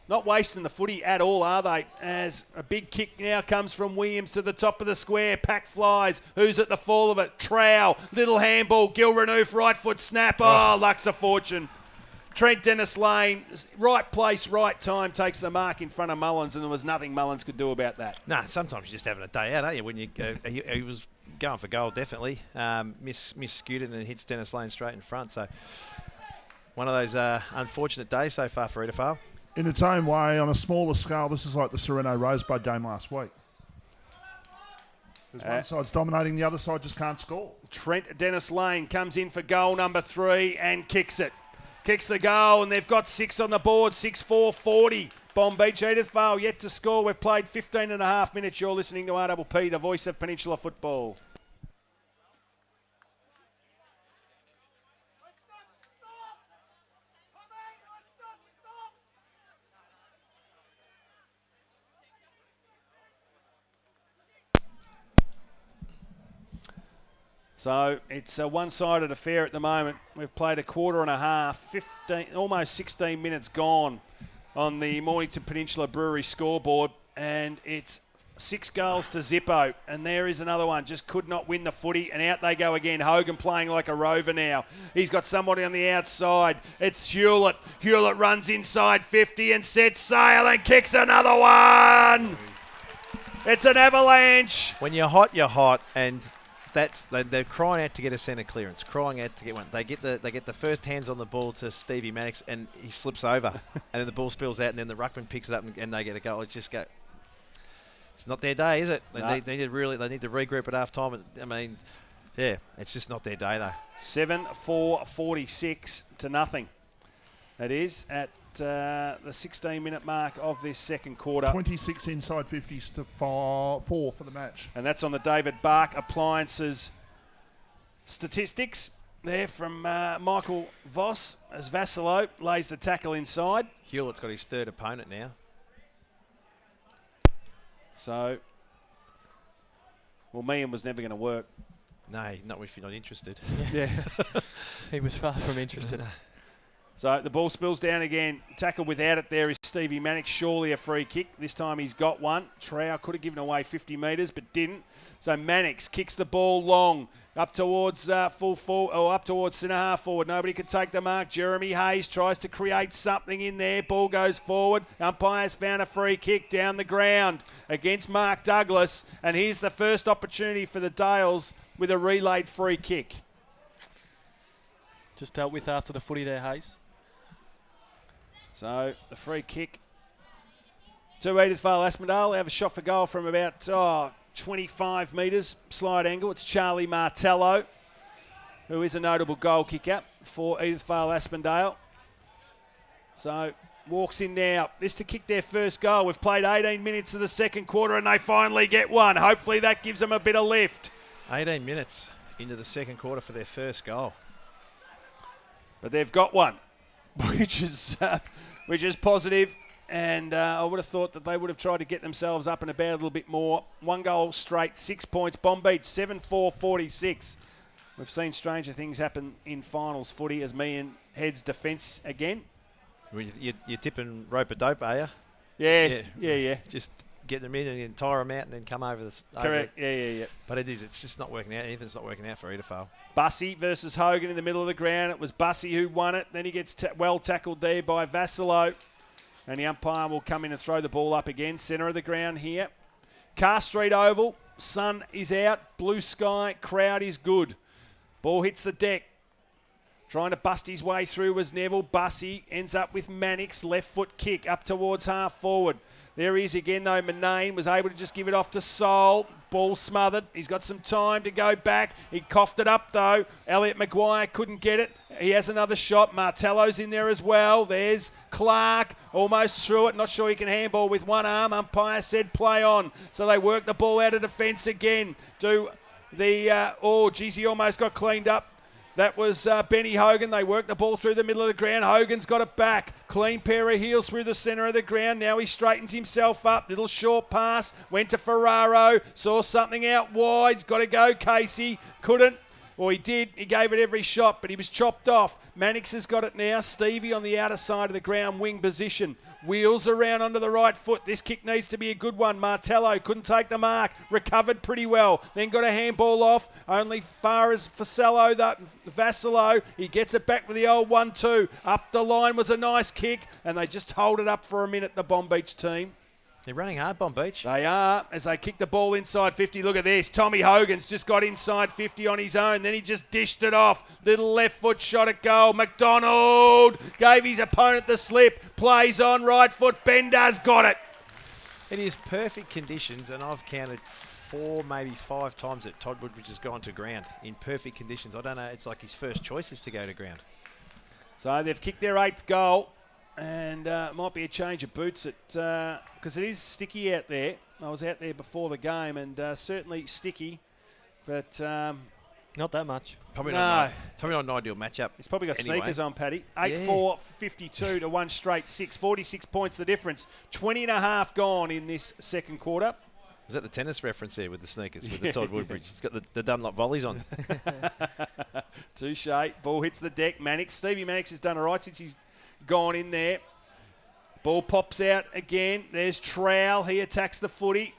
not wasting the footy at all, are they? As a big kick now comes from Williams to the top of the square. Pack flies. Who's at the fall of it? Trowell. Little handball. Gil Renouf, right foot snap. Oh, luck's a fortune. Trent Dennis Lane, right place, right time, takes the mark in front of Mullins, and there was nothing Mullins could do about that. Nah, sometimes you're just having a day out, aren't you? When he was going for goal, definitely. Miscued it and hits Dennis Lane straight in front. So one of those unfortunate days so far for Edith Vale. In its own way, on a smaller scale, this is like the Sereno Rosebud game last week. Because one side's dominating, the other side just can't score. Trent Dennis Lane comes in for goal number 3 and kicks it. Kicks the goal, and they've got 6 on the board, 6-4-40. Bonbeach, Edith Vale yet to score. We've played 15 and a half minutes. You're listening to RPP, the voice of Peninsula football. So it's a one-sided affair at the moment. We've played a quarter and a half, 15, almost 16 minutes gone on the Mornington Peninsula Brewery scoreboard, and it's 6 goals to Zippo. And there is another one, just could not win the footy, and out they go again. Hogan playing like a rover now. He's got somebody on the outside. It's Hewlett. Hewlett runs inside 50 and sets sail and kicks another one. It's an avalanche. When you're hot, and they're crying out to get a centre clearance, crying out to get one. They get the first hands on the ball to Stevie Mannix, and he slips over, and then the ball spills out, and then the ruckman picks it up, and they get a goal. It's not their day, is it? No. They need to regroup at half time. I mean, yeah, it's just not their day though. 7-4-46 to nothing. It is at the 16-minute mark of this second quarter. 26 inside 50s to 4 for the match. And that's on the David Bark Appliances statistics there from Michael Voss as Vassilo lays the tackle inside. Hewlett's got his third opponent now. So, well, Meehan was never going to work. No, not if you're not interested. Yeah. He was far from interested. So the ball spills down again. Tackle without it there is Stevie Mannix. Surely a free kick. This time he's got one. Trow could have given away 50 metres but didn't. So Mannix kicks the ball long up towards full forward, or up towards centre half forward. Nobody could take the mark. Jeremy Hayes tries to create something in there. Ball goes forward. Umpire's found a free kick down the ground against Mark Douglas. And here's the first opportunity for the Dales with a relayed free kick. Just dealt with after the footy there, Hayes. So the free kick to Edith Vale Aspendale. They have a shot for goal from about 25 metres, slide angle. It's Charlie Martello, who is a notable goal kicker for Edith Vale Aspendale. So walks in now. This to kick their first goal. We've played 18 minutes of the second quarter and they finally get one. Hopefully that gives them a bit of lift. 18 minutes into the second quarter for their first goal. But they've got one, which is positive. And I would have thought that they would have tried to get themselves up and about a little bit more. 1 goal straight, 6 points. Bonbeach, 7-4-46. We've seen stranger things happen in finals footy as Meehan heads defence again. You're tipping rope-a-dope, are you? Yeah. Just get them in and then tire them out and then come over the... Correct, yeah. But it's just not working out. Anything's not working out for Edifale. Bussey versus Hogan in the middle of the ground. It was Bussey who won it. Then he gets well tackled there by Vassilo. And the umpire will come in and throw the ball up again. Centre of the ground here. Car Street Oval. Sun is out. Blue sky. Crowd is good. Ball hits the deck. Trying to bust his way through was Neville. Bussey ends up with Mannix. Left foot kick up towards half forward. There he is again though. Manane was able to just give it off to Sol. Ball smothered. He's got some time to go back. He coughed it up though. Elliot Maguire couldn't get it. He has another shot. Martello's in there as well. There's Clark. Almost through it. Not sure he can handball with one arm. Umpire said play on. So they work the ball out of defence again. He almost got cleaned up. That was Benny Hogan. They worked the ball through the middle of the ground. Hogan's got it back. Clean pair of heels through the centre of the ground. Now he straightens himself up. Little short pass. Went to Ferraro. Saw something out wide. He's got to go, Casey. Couldn't. Well, he did. He gave it every shot, but he was chopped off. Mannix has got it now. Stevie on the outer side of the ground, wing position. Wheels around onto the right foot. This kick needs to be a good one. Martello couldn't take the mark. Recovered pretty well. Then got a handball off. Only far as Vassilo. He gets it back with the old 1-2. Up the line was a nice kick, and they just hold it up for a minute, the Bonbeach team. They're running hard, Bonbeach. They are, as they kick the ball inside 50. Look at this. Tommy Hogan's just got inside 50 on his own. Then he just dished it off. Little left foot shot at goal. McDonald gave his opponent the slip. Plays on right foot. Bender's got it. It is perfect conditions, and I've counted 4, maybe 5 times that Todd Woodbridge has gone to ground in perfect conditions. I don't know. It's like his first choice is to go to ground. So they've kicked their 8th goal, and might be a change of boots because it is sticky out there. I was out there before the game, and certainly sticky, but not that much. Probably not an ideal matchup. He's probably got anyway. sneakers on, Paddy. 8-4, 52 to 1 straight 6. 46 points the difference. 20 and a half gone in this second quarter. Is that the tennis reference there with the sneakers, with the Todd Woodbridge? He's got the Dunlop volleys on. Touche. Ball hits the deck. Mannix. Stevie Mannix has done all right since he's gone in there. Ball pops out again. There's Trowell. He attacks the footy.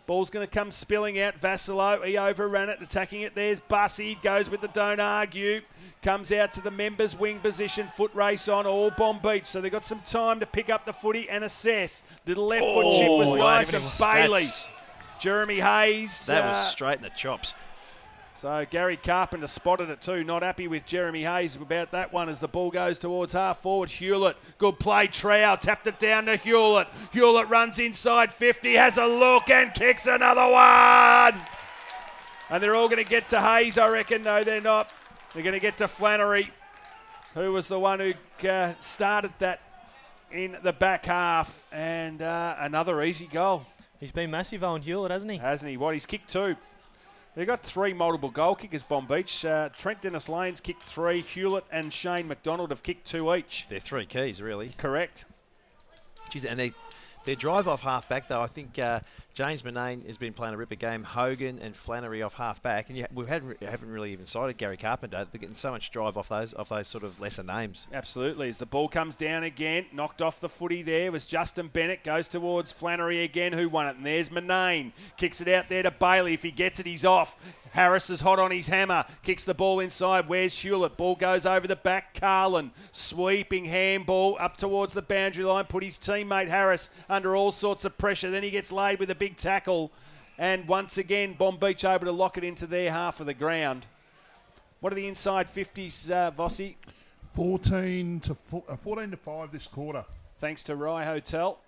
Ball's going to come spilling out. Vassilo, he overran it, attacking it. There's Bussy, goes with the don't argue. Comes out to the members' wing position. Foot race on, all Bonbeach. So they've got some time to pick up the footy and assess. Little left foot chip was nice. And Bailey. Jeremy Hayes. That was straight in the chops. So Gary Carpenter spotted it too. Not happy with Jeremy Hayes about that one as the ball goes towards half forward. Hewlett, good play. Trow tapped it down to Hewlett. Hewlett runs inside 50, has a look and kicks another one. And they're all going to get to Hayes, I reckon. No, they're not. They're going to get to Flannery, who was the one who started that in the back half. And another easy goal. He's been massive, Owen Hewlett, hasn't he? Hasn't he? What? He's kicked 2. They've got 3 multiple goal kickers, Bonbeach. Trent Dennis-Lane's kicked 3. Hewlett and Shane McDonald have kicked 2 each. They're 3 keys, really. Correct. Jeez, and their drive off half-back, though, I think James Murnane has been playing a ripper game. Hogan and Flannery off half-back. And we haven't really even cited Gary Carpenter. They're getting so much drive off those sort of lesser names. Absolutely. As the ball comes down again, knocked off the footy there was Justin Bennett. Goes towards Flannery again, who won it. And there's Murnane. Kicks it out there to Bailey. If he gets it, he's off. Harris is hot on his hammer. Kicks the ball inside. Where's Hewlett? Ball goes over the back. Carlin. Sweeping handball up towards the boundary line. Put his teammate Harris under all sorts of pressure. Then he gets laid with a big tackle. And once again, Bonbeach able to lock it into their half of the ground. What are the inside 50s, Vossi? 14 to 5 this quarter. Thanks to Rye Hotel.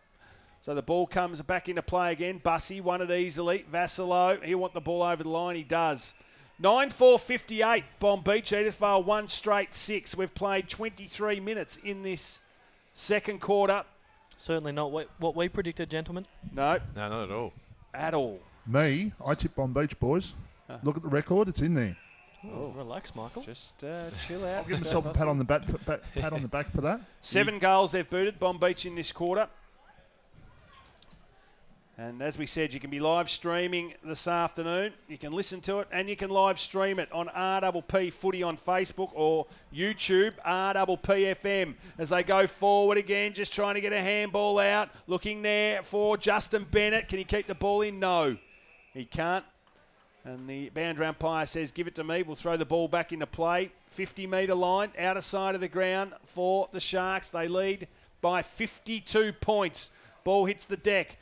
So the ball comes back into play again. Bussy won it easily. Vassilo, he'll want the ball over the line. He does. 9-4-58. Bonbeach, Edith Vale 1 straight 6. We've played 23 minutes in this second quarter. Certainly not what we predicted, gentlemen. No. No, not at all. At all. Me, I tip Bonbeach, boys. Look at the record, it's in there. Oh, relax, Michael. Just chill out. I'll give myself a pat on the back for that. 7 goals they've booted, Bonbeach, in this quarter. And as we said, you can be live streaming this afternoon. You can listen to it and you can live stream it on RPP Footy on Facebook or YouTube, RPPFM. As they go forward again, just trying to get a handball out. Looking there for Justin Bennett. Can he keep the ball in? No, he can't. And the boundary umpire says, give it to me. We'll throw the ball back into play. 50-metre line, outer side of the ground for the Sharks. They lead by 52 points. Ball hits the deck.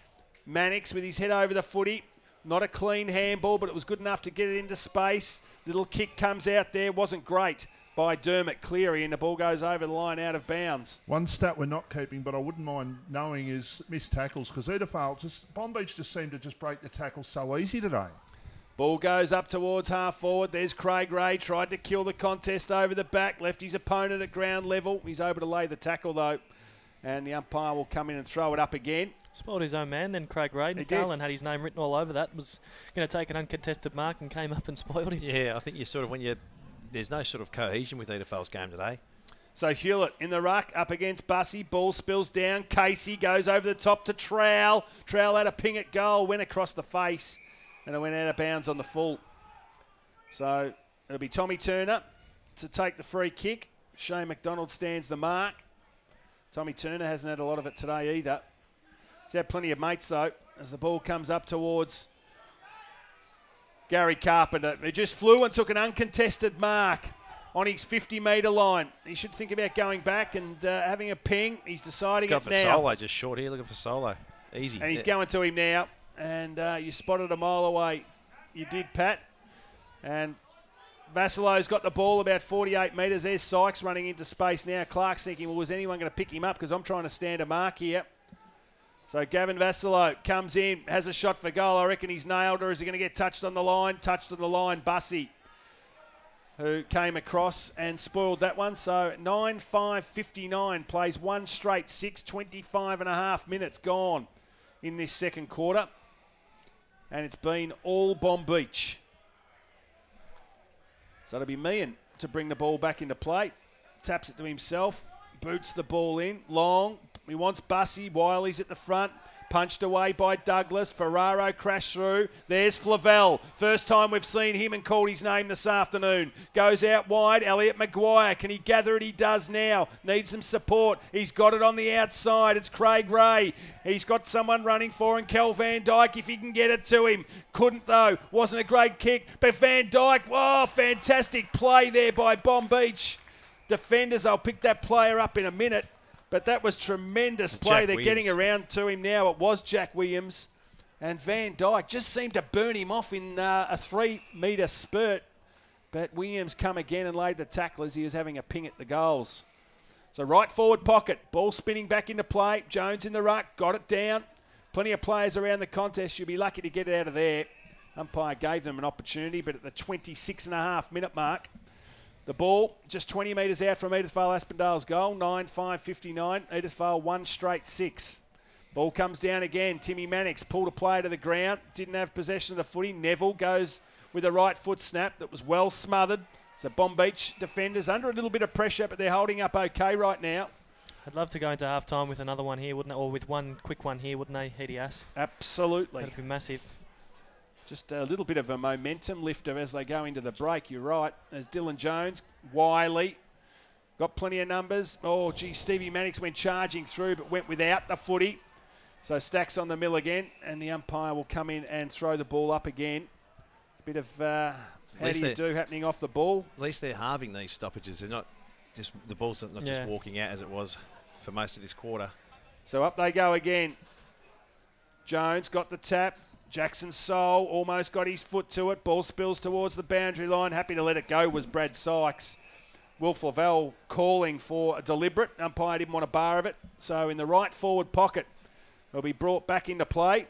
Mannix with his head over the footy. Not a clean handball, but it was good enough to get it into space. Little kick comes out there. Wasn't great by Dermot Cleary, and the ball goes over the line out of bounds. One stat we're not keeping, but I wouldn't mind knowing, is missed tackles, because Bonbeach just seemed to just break the tackle so easy today. Ball goes up towards half forward. There's Craig Ray. Tried to kill the contest over the back. Left his opponent at ground level. He's able to lay the tackle, though. And the umpire will come in and throw it up again. Spoiled his own man then, Craig Ray. Carlin had his name written all over that. Was going to take an uncontested mark and came up and spoiled him. Yeah, I think you sort of, there's no sort of cohesion with Edithvale's game today. So Hewlett in the ruck, up against Bussy. Ball spills down. Casey goes over the top to Trowell. Trowell had a ping at goal, went across the face, and it went out of bounds on the full. So it'll be Tommy Turner to take the free kick. Shane McDonald stands the mark. Tommy Turner hasn't had a lot of it today either. He's had plenty of mates, though, as the ball comes up towards Gary Carpenter. He just flew and took an uncontested mark on his 50-metre line. He should think about going back and having a ping. He's deciding it now. He's going for Solo, just short here, looking for Solo. Easy. And he's going to him now. And you spotted a mile away. You did, Pat. And Vassilo's got the ball about 48 metres. There's Sykes running into space now. Clark's thinking, well, was anyone going to pick him up? Because I'm trying to stand a mark here. So Gavin Vassallo comes in, has a shot for goal. I reckon he's nailed her. Is he going to get touched on the line? Touched on the line, Bussy, who came across and spoiled that one. So 9-5-59, plays one straight 6, 25 and a half minutes gone in this second quarter. And it's been all Bonbeach. So it'll be Meehan to bring the ball back into play. Taps it to himself, boots the ball in, long. He wants Bussy. Wiley's at the front. Punched away by Douglas. Ferraro crashed through. There's Flavel. First time we've seen him and called his name this afternoon. Goes out wide. Elliot Maguire. Can he gather it? He does now. Needs some support. He's got it on the outside. It's Craig Ray. He's got someone running for him. Kel Van Dyke, if he can get it to him. Couldn't though. Wasn't a great kick. But Van Dyke, oh, fantastic play there by Bonbeach. Defenders, I'll pick that player up in a minute. But that was tremendous play. They're getting around to him now. It was Jack Williams. And Van Dyke just seemed to burn him off in a 3-metre spurt. But Williams come again and laid the tackle as he was having a ping at the goals. So right forward pocket. Ball spinning back into play. Jones in the ruck. Got it down. Plenty of players around the contest. You'll be lucky to get it out of there. Umpire gave them an opportunity, but at the 26.5-minute mark, the ball just 20 metres out from Edithvale Aspendale's goal. 9-5-59. Edithvale one straight 6. Ball comes down again. Timmy Mannix pulled a player to the ground. Didn't have possession of the footy. Neville goes with a right foot snap that was well smothered. So Bonbeach defenders under a little bit of pressure, but they're holding up okay right now. I'd love to go into half-time with another one here, wouldn't it? Or with one quick one here, wouldn't they, Edi-Asp? Absolutely. That'd be massive. Just a little bit of a momentum lifter as they go into the break. You're right. There's Dylan Jones, Wiley. Got plenty of numbers. Oh, gee, Stevie Mannix went charging through but went without the footy. So Stack's on the mill again, and the umpire will come in and throw the ball up again. A bit of how do you do happening off the ball. At least they're halving these stoppages. They're not just, the ball's not just walking out as it was for most of this quarter. So up they go again. Jones got the tap. Jackson Soul almost got his foot to it. Ball spills towards the boundary line. Happy to let it go was Brad Sykes. Will Flavel calling for a deliberate. Umpire didn't want a bar of it. So in the right forward pocket, it'll be brought back into play.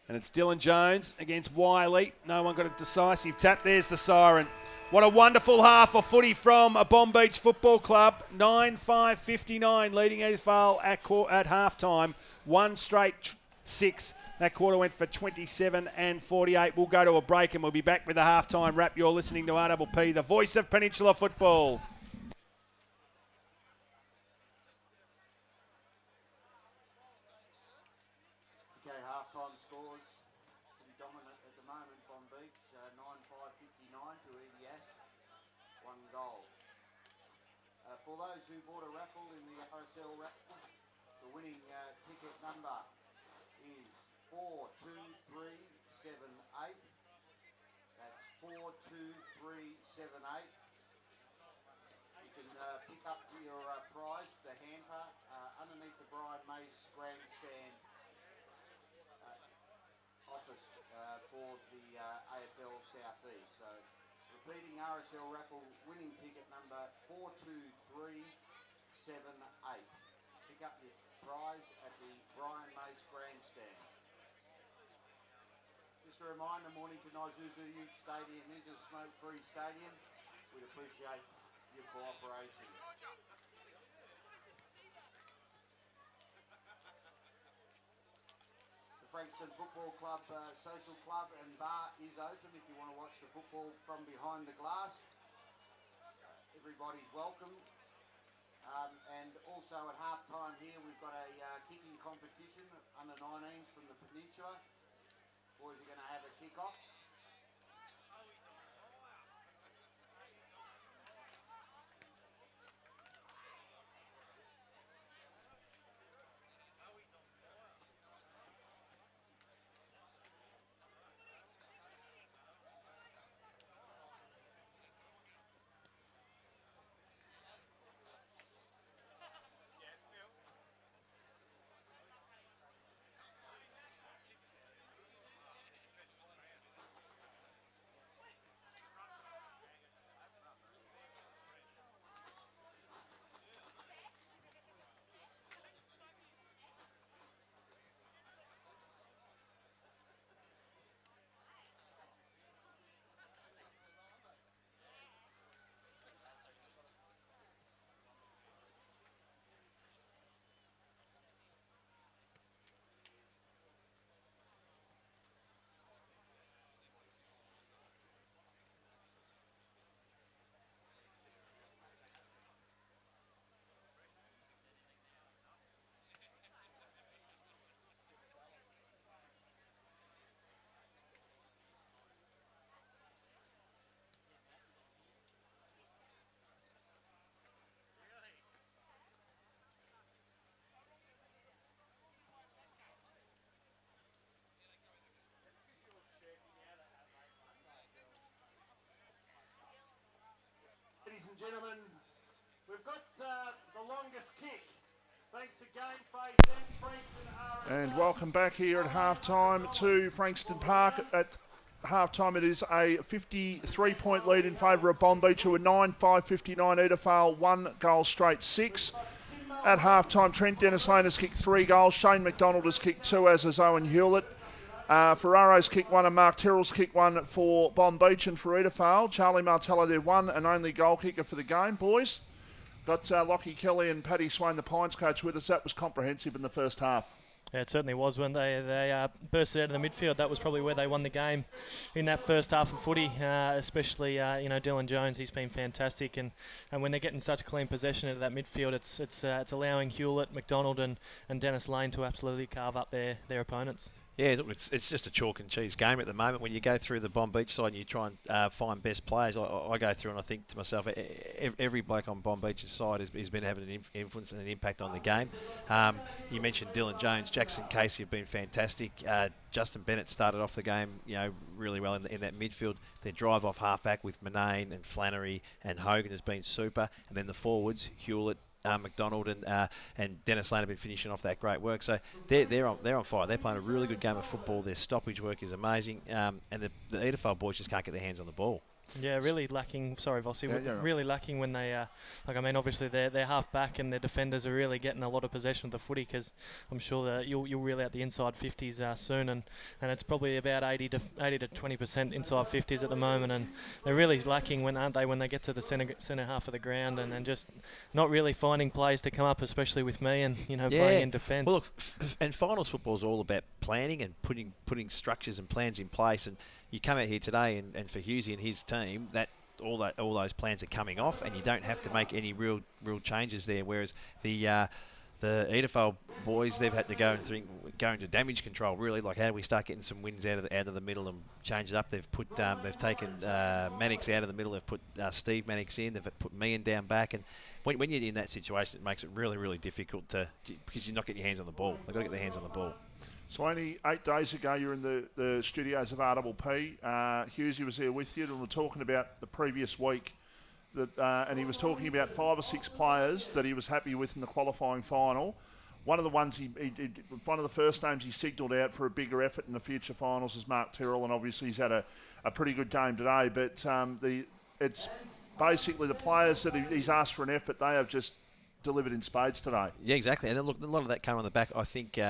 And it's Dylan Jones against Wiley. No one got a decisive tap. There's the siren. What a wonderful half of footy from a Bonbeach Football Club. 9-5-59 leading Edithvale at half-time. One straight 6. That quarter went for 27 and 48. We'll go to a break and we'll be back with a halftime wrap. You're listening to RPP, the voice of Peninsula football. Okay, halftime scores pretty dominant at the moment. Bonbeach 9-5-59 to Edi-Asp, 1 goal. For those who bought a raffle in the RSL raffle, the winning ticket number is 42378. That's 42378. You can pick up your prize, the hamper, underneath the Brian Mace grandstand office for the AFL South East. So repeating RSL raffle winning ticket number 42378. Pick up your prize at the Brian Mace grandstand. Just a reminder, Mornington Isuzu Ute Stadium is a smoke-free stadium. We'd appreciate your cooperation. The Frankston Football Club Social Club and Bar is open if you want to watch the football from behind the glass. Everybody's welcome. And also at half-time here, we've got a kicking competition, under 19s from the Peninsula. Boys are going to have a kick-off. and gentlemen, we've got the longest kick. Thanks to Game Face and Frankston. And welcome back here at halftime to Frankston Park. At halftime, it is a 53-point lead in favour of Bonbeach, who were 9-5-59. Edi-Asp 1 goal straight 6. At halftime, Trent Dennis Lane has kicked 3 goals. Shane McDonald has kicked 2, as has Owen Hewlett. Ferraro's kicked 1 and Mark Terrell's kicked 1 for Bonbeach. And for Edi-Asp, Charlie Martello, their one and only goal kicker for the game, boys. Got Lockie Kelly and Paddy Swain, the Pines coach, with us. That was comprehensive in the first half. Yeah, it certainly was. When they bursted out of the midfield, that was probably where they won the game in that first half of footy, especially Dylan Jones. He's been fantastic, and when they're getting such clean possession of that midfield, it's allowing Hewlett, McDonald and Dennis Lane to absolutely carve up their opponents. Yeah, look, it's just a chalk and cheese game at the moment. When you go through the Bonbeach side and you try and find best players, I go through and I think to myself, every bloke on Bonbeach's side has been having an influence and an impact on the game. You mentioned Dylan Jones, Jackson Casey have been fantastic. Justin Bennett started off the game, really well in that midfield. Their drive off halfback with Manane and Flannery and Hogan has been super, and then the forwards, Hewlett, McDonald and Dennis Lane have been finishing off that great work. So they're on fire. They're playing a really good game of football. Their stoppage work is amazing, and the Edi-Asp boys just can't get their hands on the ball. Yeah, really lacking. Sorry, Vossi. Really lacking when they, obviously they're half back and their defenders are really getting a lot of possession of the footy, because I'm sure that you'll reel out the inside 50s soon, and it's probably about 80 to 20% inside 50s at the moment, and they're really lacking when they get to the centre half of the ground and just not really finding plays to come up, especially with me and playing in defence. Well, look, and finals football is all about planning and putting structures and plans in place, and you come out here today and for Hughesy and his team, all those plans are coming off, and you don't have to make any real changes there. Whereas the Edi-Asp boys, they've had to go into damage control, really. Like, how do we start getting some wins out of the middle and change it up? They've taken Mannix out of the middle. They've put Steve Mannix in. They've put Meehan down back. And when you're in that situation, it makes it really, really difficult because you're not getting your hands on the ball. They've got to get their hands on the ball. So only 8 days ago, you were in the studios of RPP. Hughesy was there with you, and we were talking about the previous week, and he was talking about 5 or 6 players that he was happy with in the qualifying final. One of the ones one of the first names he signalled out for a bigger effort in the future finals is Mark Terrell, and obviously he's had a pretty good game today. But it's basically the players that he's asked for an effort, they have just delivered in spades today. Yeah, exactly. And look, a lot of that came on the back. I think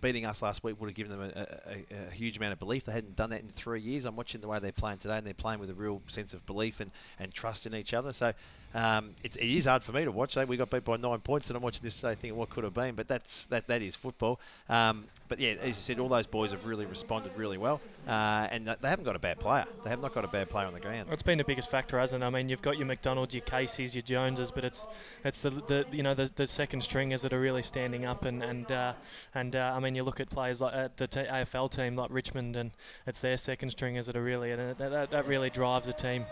beating us last week would have given them a huge amount of belief. They hadn't done that in 3 years. I'm watching the way they're playing today, and they're playing with a real sense of belief and trust in each other. So it is hard for me to watch. We got beat by 9 points, and I'm watching this today thinking what could have been. But that is football. But yeah, as you said, all those boys have really responded really well, and they haven't got a bad player. They have not got a bad player on the ground. Well, it's been the biggest factor, hasn't it? I mean, you've got your McDonalds, your Caseys, your Joneses, but it's the second stringers that are really standing up, and I mean, you look at players like the AFL team like Richmond, and it's their second stringers that are really, and that really drives a team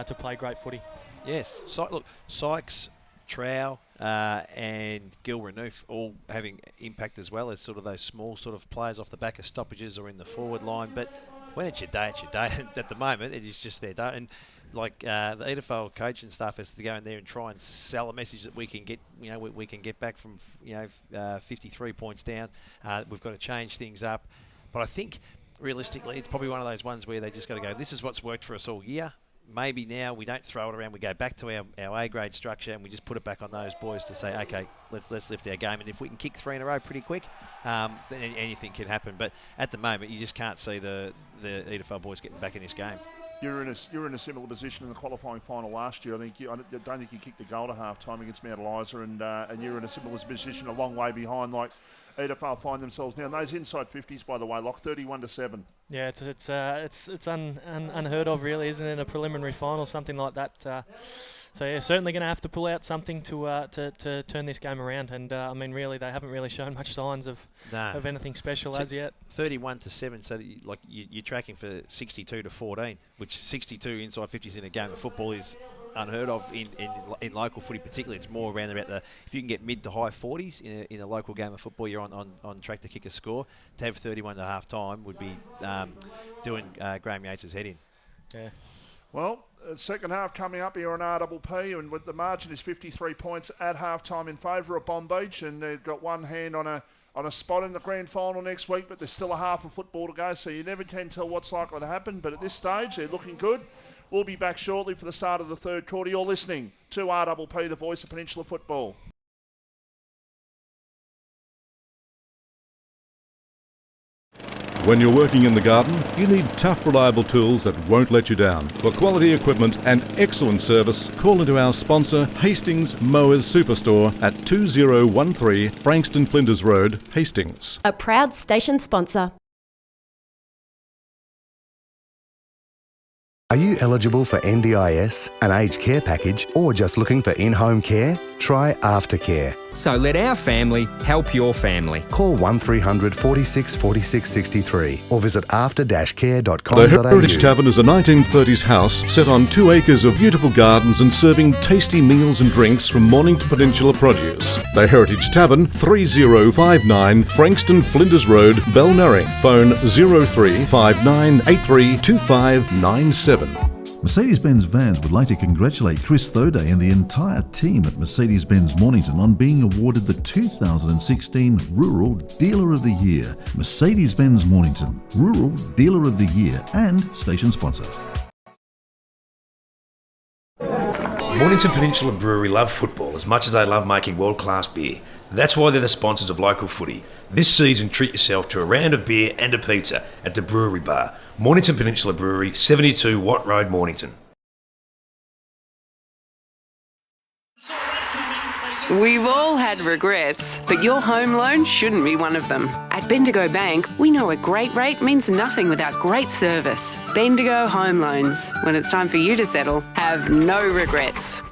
to play great footy. Yes. So, look, Sykes, Trow and Gil Renouf all having impact as well as sort of those small sort of players off the back of stoppages or in the forward line. But when it's your day, it's your day. At the moment, it is just their day. And like the Edi-Asp coach and staff has to go in there and try and sell a message that we can get, we can get back from 53 points down. We've got to change things up. But I think realistically, it's probably one of those ones where they just got to go, this is what's worked for us all year. Maybe now we don't throw it around. We go back to our A-grade structure and we just put it back on those boys to say, okay, let's lift our game. And if we can kick 3 in a row pretty quick, then anything can happen. But at the moment, you just can't see the Edi-Asp boys getting back in this game. You were in a similar position in the qualifying final last year. I don't think you kicked a goal to half time against Mount Eliza, and you're in a similar position, a long way behind. Like Edi-Asp find themselves now. And those inside 50s, by the way, Lock 31-7. Yeah, it's unheard of, really, isn't it? In a preliminary final, something like that. So yeah, certainly going to have to pull out something to turn this game around. And I mean, really, they haven't really shown much signs of anything special as yet. 31-7. So you're tracking for 62-14, which 62 inside 50s in a game of football is unheard of in local footy. Particularly, it's more around about if you can get mid to high 40s in a local game of football, you're on track to kick a score. To have 31 at half time would be doing Graham Yates' head in. Yeah. Well, Second half coming up here on RPP, and with the margin is 53 points at halftime in favour of Bonbeach, and they've got one hand on a spot in the grand final next week, but there's still a half of football to go, so you never can tell what's likely to happen. But at this stage, they're looking good. We'll be back shortly for the start of the third quarter. You're listening to RPP, the voice of Peninsula football. When you're working in the garden, you need tough, reliable tools that won't let you down. For quality equipment and excellent service, call into our sponsor, Hastings Mowers Superstore at 2013 Frankston Flinders Road, Hastings. A proud station sponsor. Are you eligible for NDIS, an aged care package, or just looking for in-home care? Try Aftercare. So let our family help your family. Call 1300 46 46 63 or visit after-care.com.au. The Heritage Tavern is a 1930s house set on 2 acres of beautiful gardens and serving tasty meals and drinks from morning to Peninsula produce. The Heritage Tavern, 3059 Frankston Flinders Road, Balnarring. Phone 0359832597. Mercedes-Benz Vans would like to congratulate Chris Thoday and the entire team at Mercedes-Benz Mornington on being awarded the 2016 Rural Dealer of the Year. Mercedes-Benz Mornington, Rural Dealer of the Year and station sponsor. Mornington Peninsula Brewery love football as much as they love making world-class beer. That's why they're the sponsors of local footy. This season, treat yourself to a round of beer and a pizza at the Brewery Bar. Mornington Peninsula Brewery, 72 Watt Road, Mornington. We've all had regrets, but your home loan shouldn't be one of them. At Bendigo Bank, we know a great rate means nothing without great service. Bendigo Home Loans. When it's time for you to settle, have no regrets.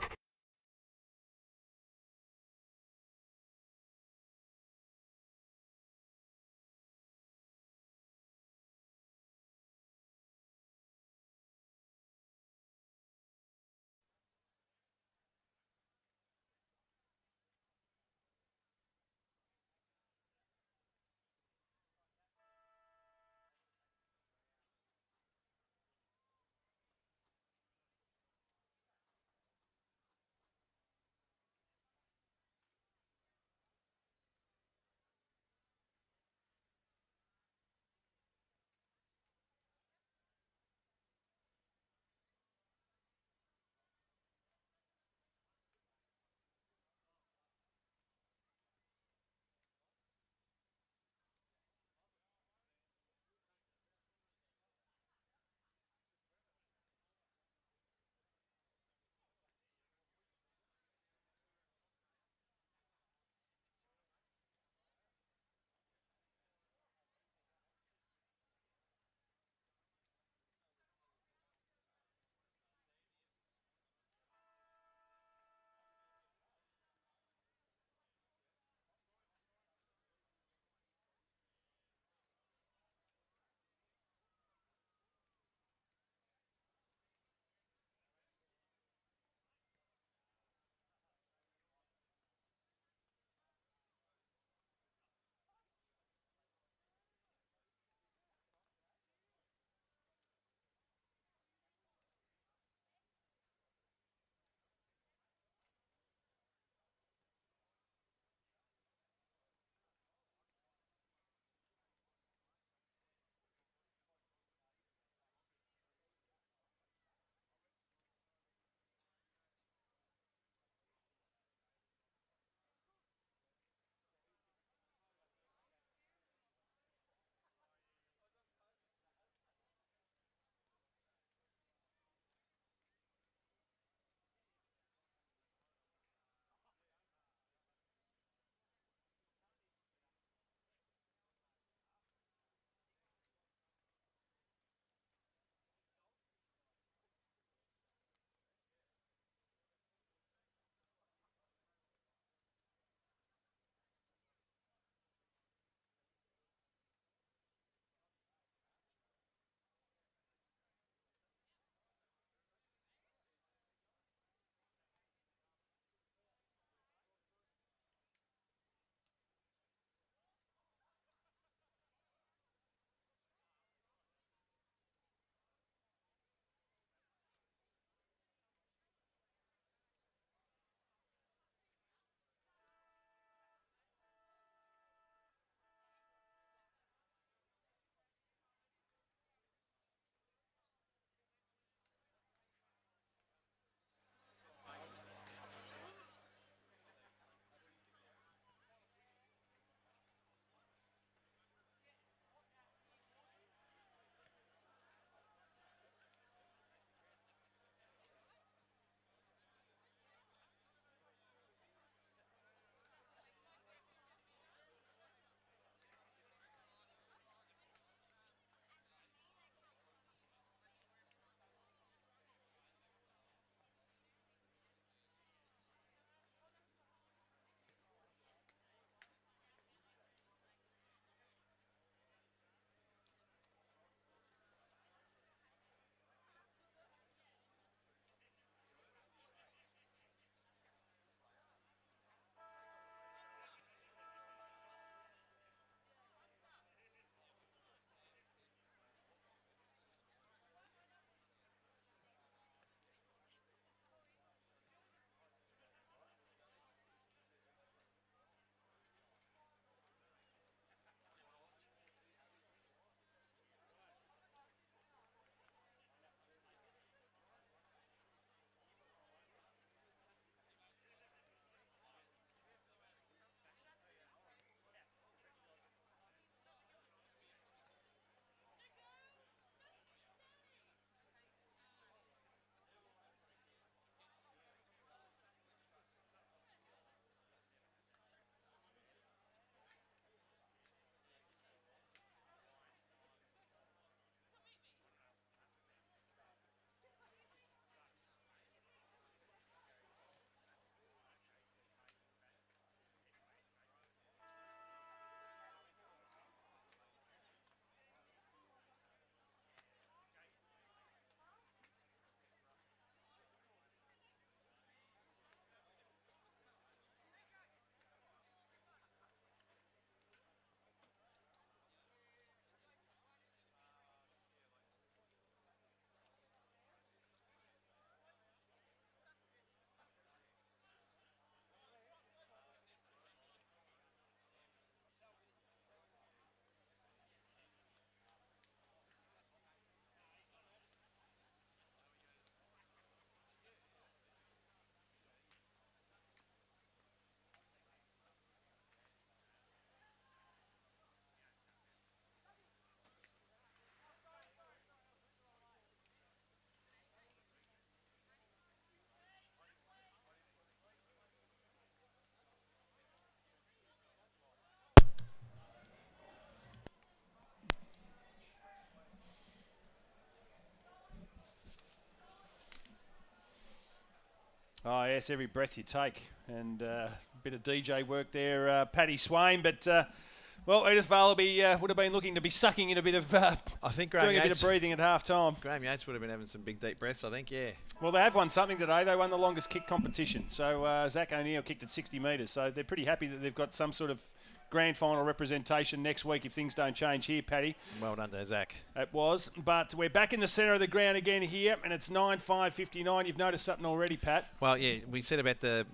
Oh, yes, every breath you take. And a bit of DJ work there, Paddy Swain. But, Edith Vale would have been looking to be sucking in a bit of, I think Graham doing a bit Yates, of breathing at half time. Graham Yates would have been having some big, deep breaths, I think, yeah. Well, they have won something today. They won the longest kick competition. So Zach O'Neill kicked at 60 metres. So they're pretty happy that they've got some sort of grand final representation next week if things don't change here, Paddy. Well done there, Zach. It was. But we're back in the centre of the ground again here, and it's 9-5-59. You've noticed something already, Pat. Well, yeah, we said about the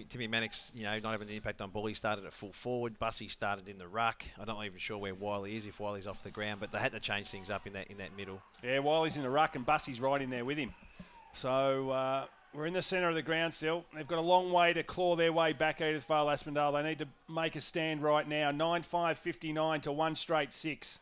Timmy Mannix, not having the impact on ball. He started at full forward. Bussy started in the ruck. I'm not even sure where Wiley is, if Wiley's off the ground, but they had to change things up in that middle. Yeah, Wiley's in the ruck and Bussy's right in there with him. So we're in the centre of the ground still. They've got a long way to claw their way back, Edith Vale Aspendale. They need to make a stand right now. 9-5-59 to 1 straight 6.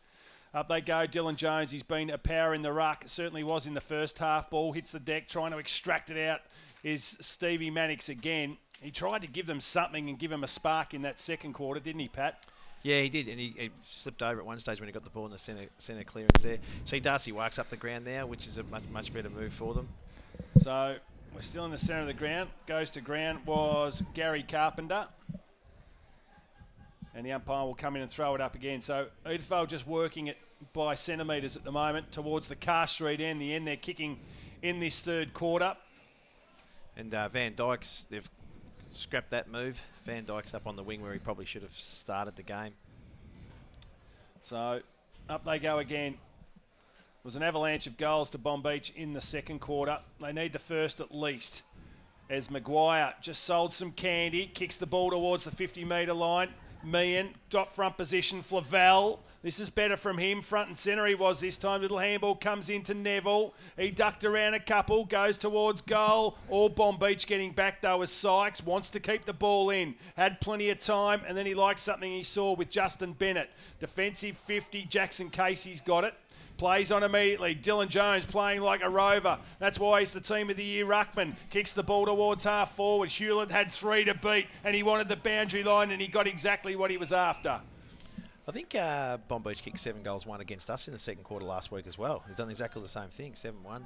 Up they go, Dylan Jones. He's been a power in the ruck. Certainly was in the first half. Ball hits the deck, trying to extract it out is Stevie Mannix again. He tried to give them something and give them a spark in that second quarter, didn't he, Pat? Yeah, he did, and he slipped over at one stage when he got the ball in the centre clearance there. See, Darcy Works up the ground now, which is a much better move for them. So we're still in the centre of the ground. Goes to ground was Gary Carpenter. And the umpire will come in and throw it up again. So Edith Vale just working it by centimetres at the moment towards the Car Street end. The end they're kicking in this third quarter. And Van Dijk's, they've scrapped that move. Van Dijk's up on the wing where he probably should have started the game. So up they go again. It was an avalanche of goals to Bonbeach in the second quarter. They need the first at least. As Maguire just sold some candy, kicks the ball towards the 50-metre line. Meehan, dot front position, Flavel. This is better from him. Front and centre he was this time. Little handball comes into Neville. He ducked around a couple, goes towards goal. All Bonbeach getting back though as Sykes wants to keep the ball in. Had plenty of time, and then he liked something he saw with Justin Bennett. Defensive 50, Jackson Casey's got it. Plays on immediately. Dylan Jones playing like a rover. That's why he's the Team of the Year ruckman. Kicks the ball towards half forward. Hewlett had 3 to beat, and he wanted the boundary line, and he got exactly what he was after. I think Bonbeach kicked 7 goals, 1 against us in the second quarter last week as well. They've done exactly the same thing, 7-1.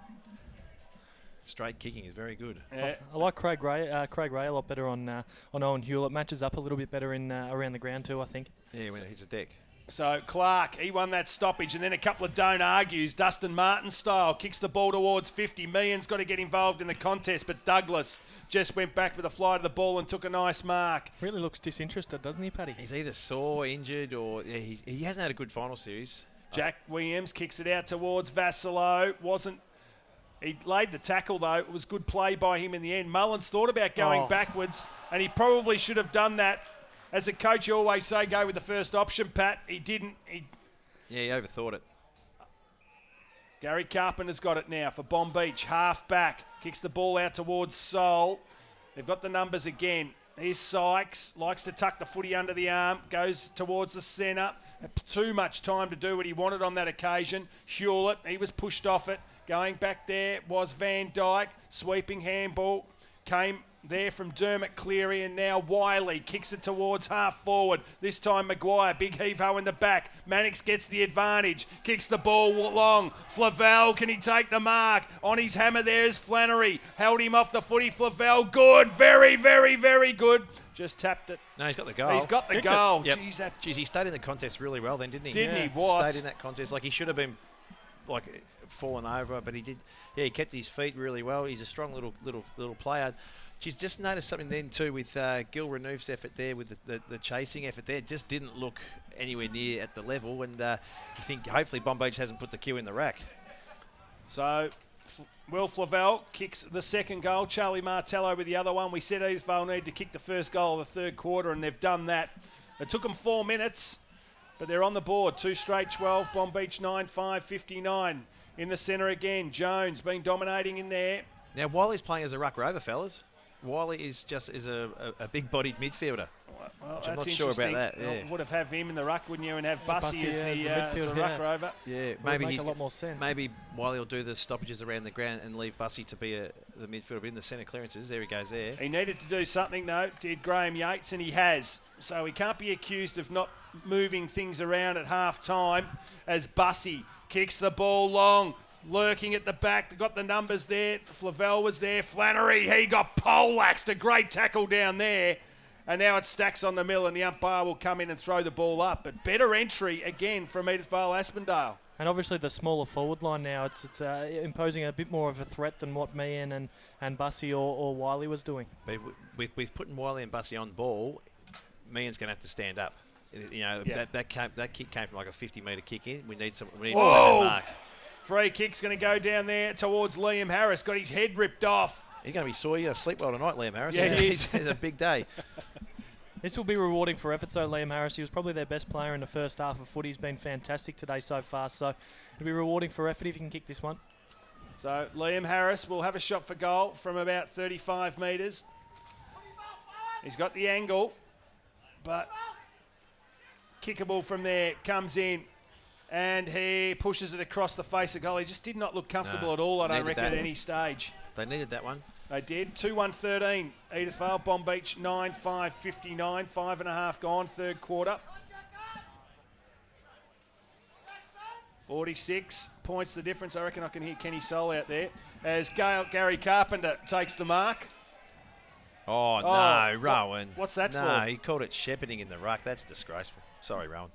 Straight kicking is very good. Yeah. I like Craig Ray a lot better on Owen Hewlett. Matches up a little bit better in around the ground too, I think. Yeah, when it hits a deck. So Clark, he won that stoppage, and then a couple of don't argues. Dustin Martin style kicks the ball towards 50. Meehan's got to get involved in the contest, but Douglas just went back with a fly to the ball and took a nice mark. Really looks disinterested, doesn't he, Paddy? He's either sore, injured, or he hasn't had a good final series. Jack Williams kicks it out towards Vassilo. He laid the tackle, though. It was good play by him in the end. Mullins thought about going backwards, and he probably should have done that. As a coach, you always say go with the first option, Pat. He didn't. Yeah, he overthought it. Gary Carpenter's got it now for Bonbeach. Half back. Kicks the ball out towards Sol. They've got the numbers again. Here's Sykes. Likes to tuck the footy under the arm. Goes towards the centre. Too much time to do what he wanted on that occasion. Hewlett, he was pushed off it. Going back there was Van Dyke. Sweeping handball. Came there from Dermot Cleary, and now Wiley kicks it towards half forward. This time Maguire, big heave-ho in the back. Mannix gets the advantage, kicks the ball long. Flavel, can he take the mark? On his hammer there is Flannery. Held him off the footy. Flavel, good. Very, very, very good. Just tapped it. No, he's got the goal. He's got the goal. Yep. Jeez, he stayed in the contest really well then, didn't he? Didn't he? What? Stayed in that contest. Like, he should have been fallen over, but he did. Yeah, he kept his feet really well. He's a strong little player. She's just noticed something then too with Gil Renouf's effort there, with the chasing effort there. It just didn't look anywhere near at the level, and you think hopefully Bonbeach hasn't put the cue in the rack. So Will Flavel kicks the second goal. Charlie Martello with the other one. We said Edith Vale needed to kick the first goal of the third quarter, and they've done that. It took them 4 minutes, but they're on the board. 2 straight 12. Bonbeach 9-5-59. In the centre again. Jones been dominating in there. Now Wiley's playing as a ruck rover, fellas. Wiley is a big-bodied midfielder. Well, I'm that's not sure about that. Yeah. Would have him in the ruck, wouldn't you, and have Bussy as the ruck rover? Yeah, maybe he's a lot more sense. Maybe Wiley will do the stoppages around the ground and leave Bussy to be the midfielder. But in the centre clearances, there he goes there. He needed to do something, though, did Graham Yates, and he has. So he can't be accused of not moving things around at half time as Bussy kicks the ball long. lurking at the back. They got the numbers there. Flavel was there. Flannery, he got poleaxed. A great tackle down there. And now it's Stacks on the mill, and the umpire will come in and throw the ball up. But better entry again from Edith Vale Aspendale. And obviously the smaller forward line now, it's imposing a bit more of a threat than what Meehan and Bussey or Wiley was doing. But with putting Wiley and Bussey on ball, Meehan's going to have to stand up. You know, that kick came from like a 50-metre kick in. We need to take that mark. Free kick's going to go down there towards Liam Harris. Got his head ripped off. He's going to be sore. You're going to sleep well tonight, Liam Harris. Yeah, he is. It's a big day. This will be rewarding for efforts, though, Liam Harris. He was probably their best player in the first half of footy. He's been fantastic today so far, so it'll be rewarding for effort if he can kick this one. So Liam Harris will have a shot for goal from about 35 metres. He's got the angle, but kickable from there, comes in, and he pushes it across the face of goal. He just did not look comfortable at all, I don't reckon, at any stage. They needed that one. They did. 2-1-13. Edith Vale, Bonbeach 9-5-59. 5.5 gone, third quarter. 46 points the difference. I reckon I can hear Kenny Sol out there as Gary Carpenter takes the mark. Oh, no, Rowan. What's that for? No, he called it shepherding in the ruck. That's disgraceful. Sorry, Rowan.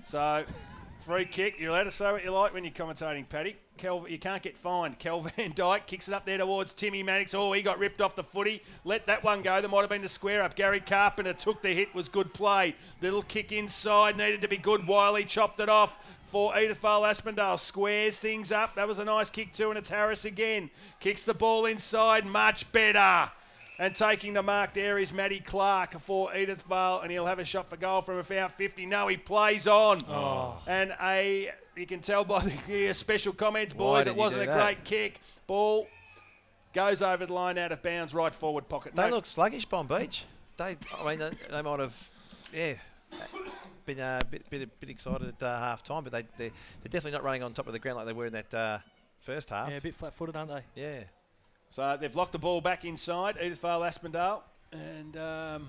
So, free kick. You're allowed to say what you like when you're commentating, Paddy. You can't get fined. Kel Van Dyke kicks it up there towards Timmy Mannix. Oh, he got ripped off the footy. Let that one go. There might have been the square up. Gary Carpenter took the hit. Was good play. Little kick inside. Needed to be good. Wiley chopped it off for Edith Vale Aspendale. Squares things up. That was a nice kick too, and it's Harris again. Kicks the ball inside. Much better. And taking the mark there is Matty Clark for Edith Vale, and he'll have a shot for goal from about 50. No, he plays on. And you can tell by the special comments, boys, it wasn't a great kick. Ball goes over the line out of bounds, right forward pocket. They look sluggish, Bonbeach. They might have, been a bit excited at half time, but they're definitely not running on top of the ground like they were in that first half. Yeah, a bit flat-footed, aren't they? Yeah. So they've locked the ball back inside, Edith Vale Aspendale. And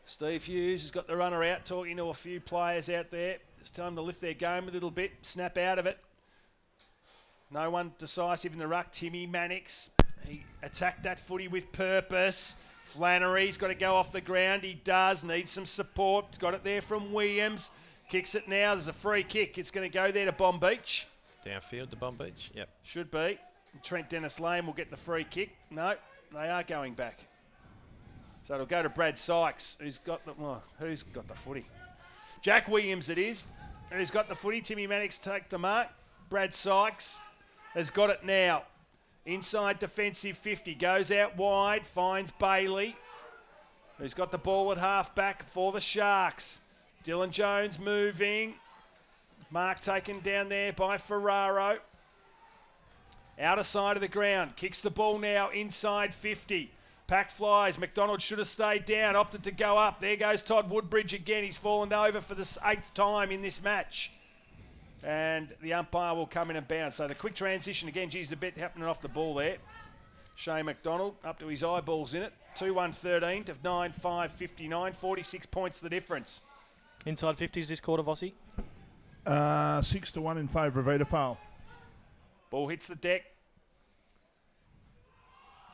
Steve Hughes has got the runner out, talking to a few players out there. It's time to lift their game a little bit, snap out of it. No one decisive in the ruck. Timmy Mannix, he attacked that footy with purpose. Flannery's got to go off the ground. He does, needs some support. He's got it there from Williams. Kicks it now. There's a free kick. It's going to go there to Bonbeach. Downfield to Bonbeach, yep. Should be. Trent Dennis Lane will get the free kick. No, they are going back. So it'll go to Brad Sykes, who's got the footy? Jack Williams it is, who's got the footy. Timmy Mannix take the mark. Brad Sykes has got it now. Inside defensive 50, goes out wide, finds Bailey, who's got the ball at half back for the Sharks. Dylan Jones moving. Mark taken down there by Ferraro. Outer side of the ground, kicks the ball now inside 50. Pack flies. McDonald should have stayed down, opted to go up. There goes Todd Woodbridge again. He's fallen over for the 8th time in this match. And the umpire will come in and bounce. So the quick transition again, geez, a bit happening off the ball there. Shane McDonald up to his eyeballs in it. 2-1-13 to 9-5-59. 46 points the difference. Inside 50s this quarter, Vossi? 6-1 in favour of Edith Vale. Ball hits the deck.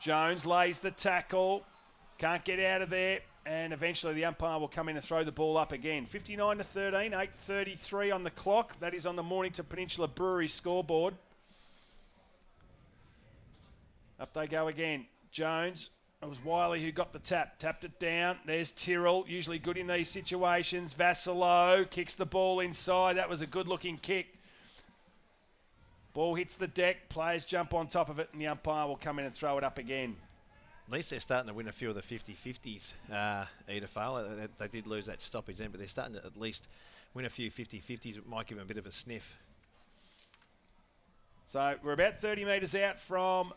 Jones lays the tackle. Can't get out of there. And eventually the umpire will come in and throw the ball up again. 59-13, 8:33 on the clock. That is on the Mornington Peninsula Brewery scoreboard. Up they go again. Jones. It was Wiley who got the tap. Tapped it down. There's Tyrrell, usually good in these situations. Vassilo kicks the ball inside. That was a good-looking kick. Ball hits the deck, players jump on top of it, and the umpire will come in and throw it up again. At least they're starting to win a few of the 50-50s, Edith Vale. They did lose that stoppage then, but they're starting to at least win a few 50-50s. It might give them a bit of a sniff. So we're about 30 metres out from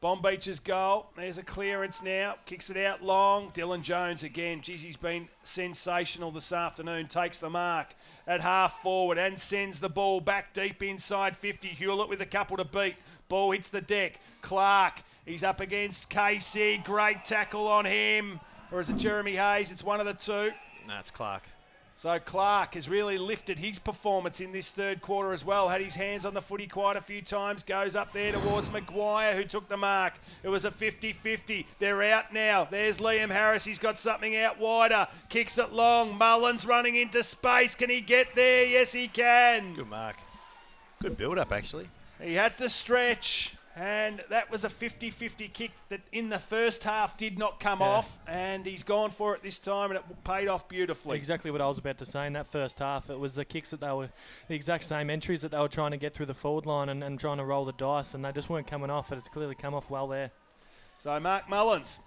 Bonbeach's goal. There's a clearance now. Kicks it out long. Dylan Jones again. Geez, he's been sensational this afternoon. Takes the mark at half forward and sends the ball back deep inside 50. Hewlett with a couple to beat. Ball hits the deck. Clark, he's up against Casey. Great tackle on him. Or is it Jeremy Hayes? It's one of the two. No, it's Clark. So Clark has really lifted his performance in this third quarter as well. Had his hands on the footy quite a few times. Goes up there towards Maguire, who took the mark. It was a 50-50. They're out now. There's Liam Harris. He's got something out wider. Kicks it long. Mullins running into space. Can he get there? Yes, he can. Good mark. Good build-up, actually. He had to stretch. And that was a 50-50 kick that in the first half did not come off, and he's gone for it this time, and it paid off beautifully. Exactly what I was about to say in that first half. It was the kicks that they were, the exact same entries that they were trying to get through the forward line and trying to roll the dice, and they just weren't coming off, but it's clearly come off well there. So Mark Mullins,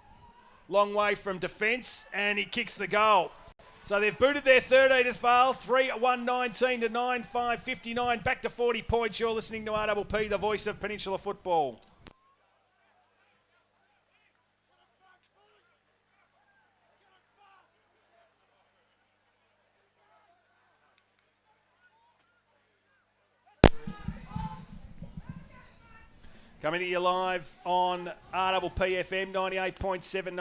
long way from defence, and he kicks the goal. So they've booted their third Edith Vale, 3-1-19 to 9-5-59, back to 40 points. You're listening to RPP, the voice of Peninsula football. Coming to you live on RPPFM 98.7,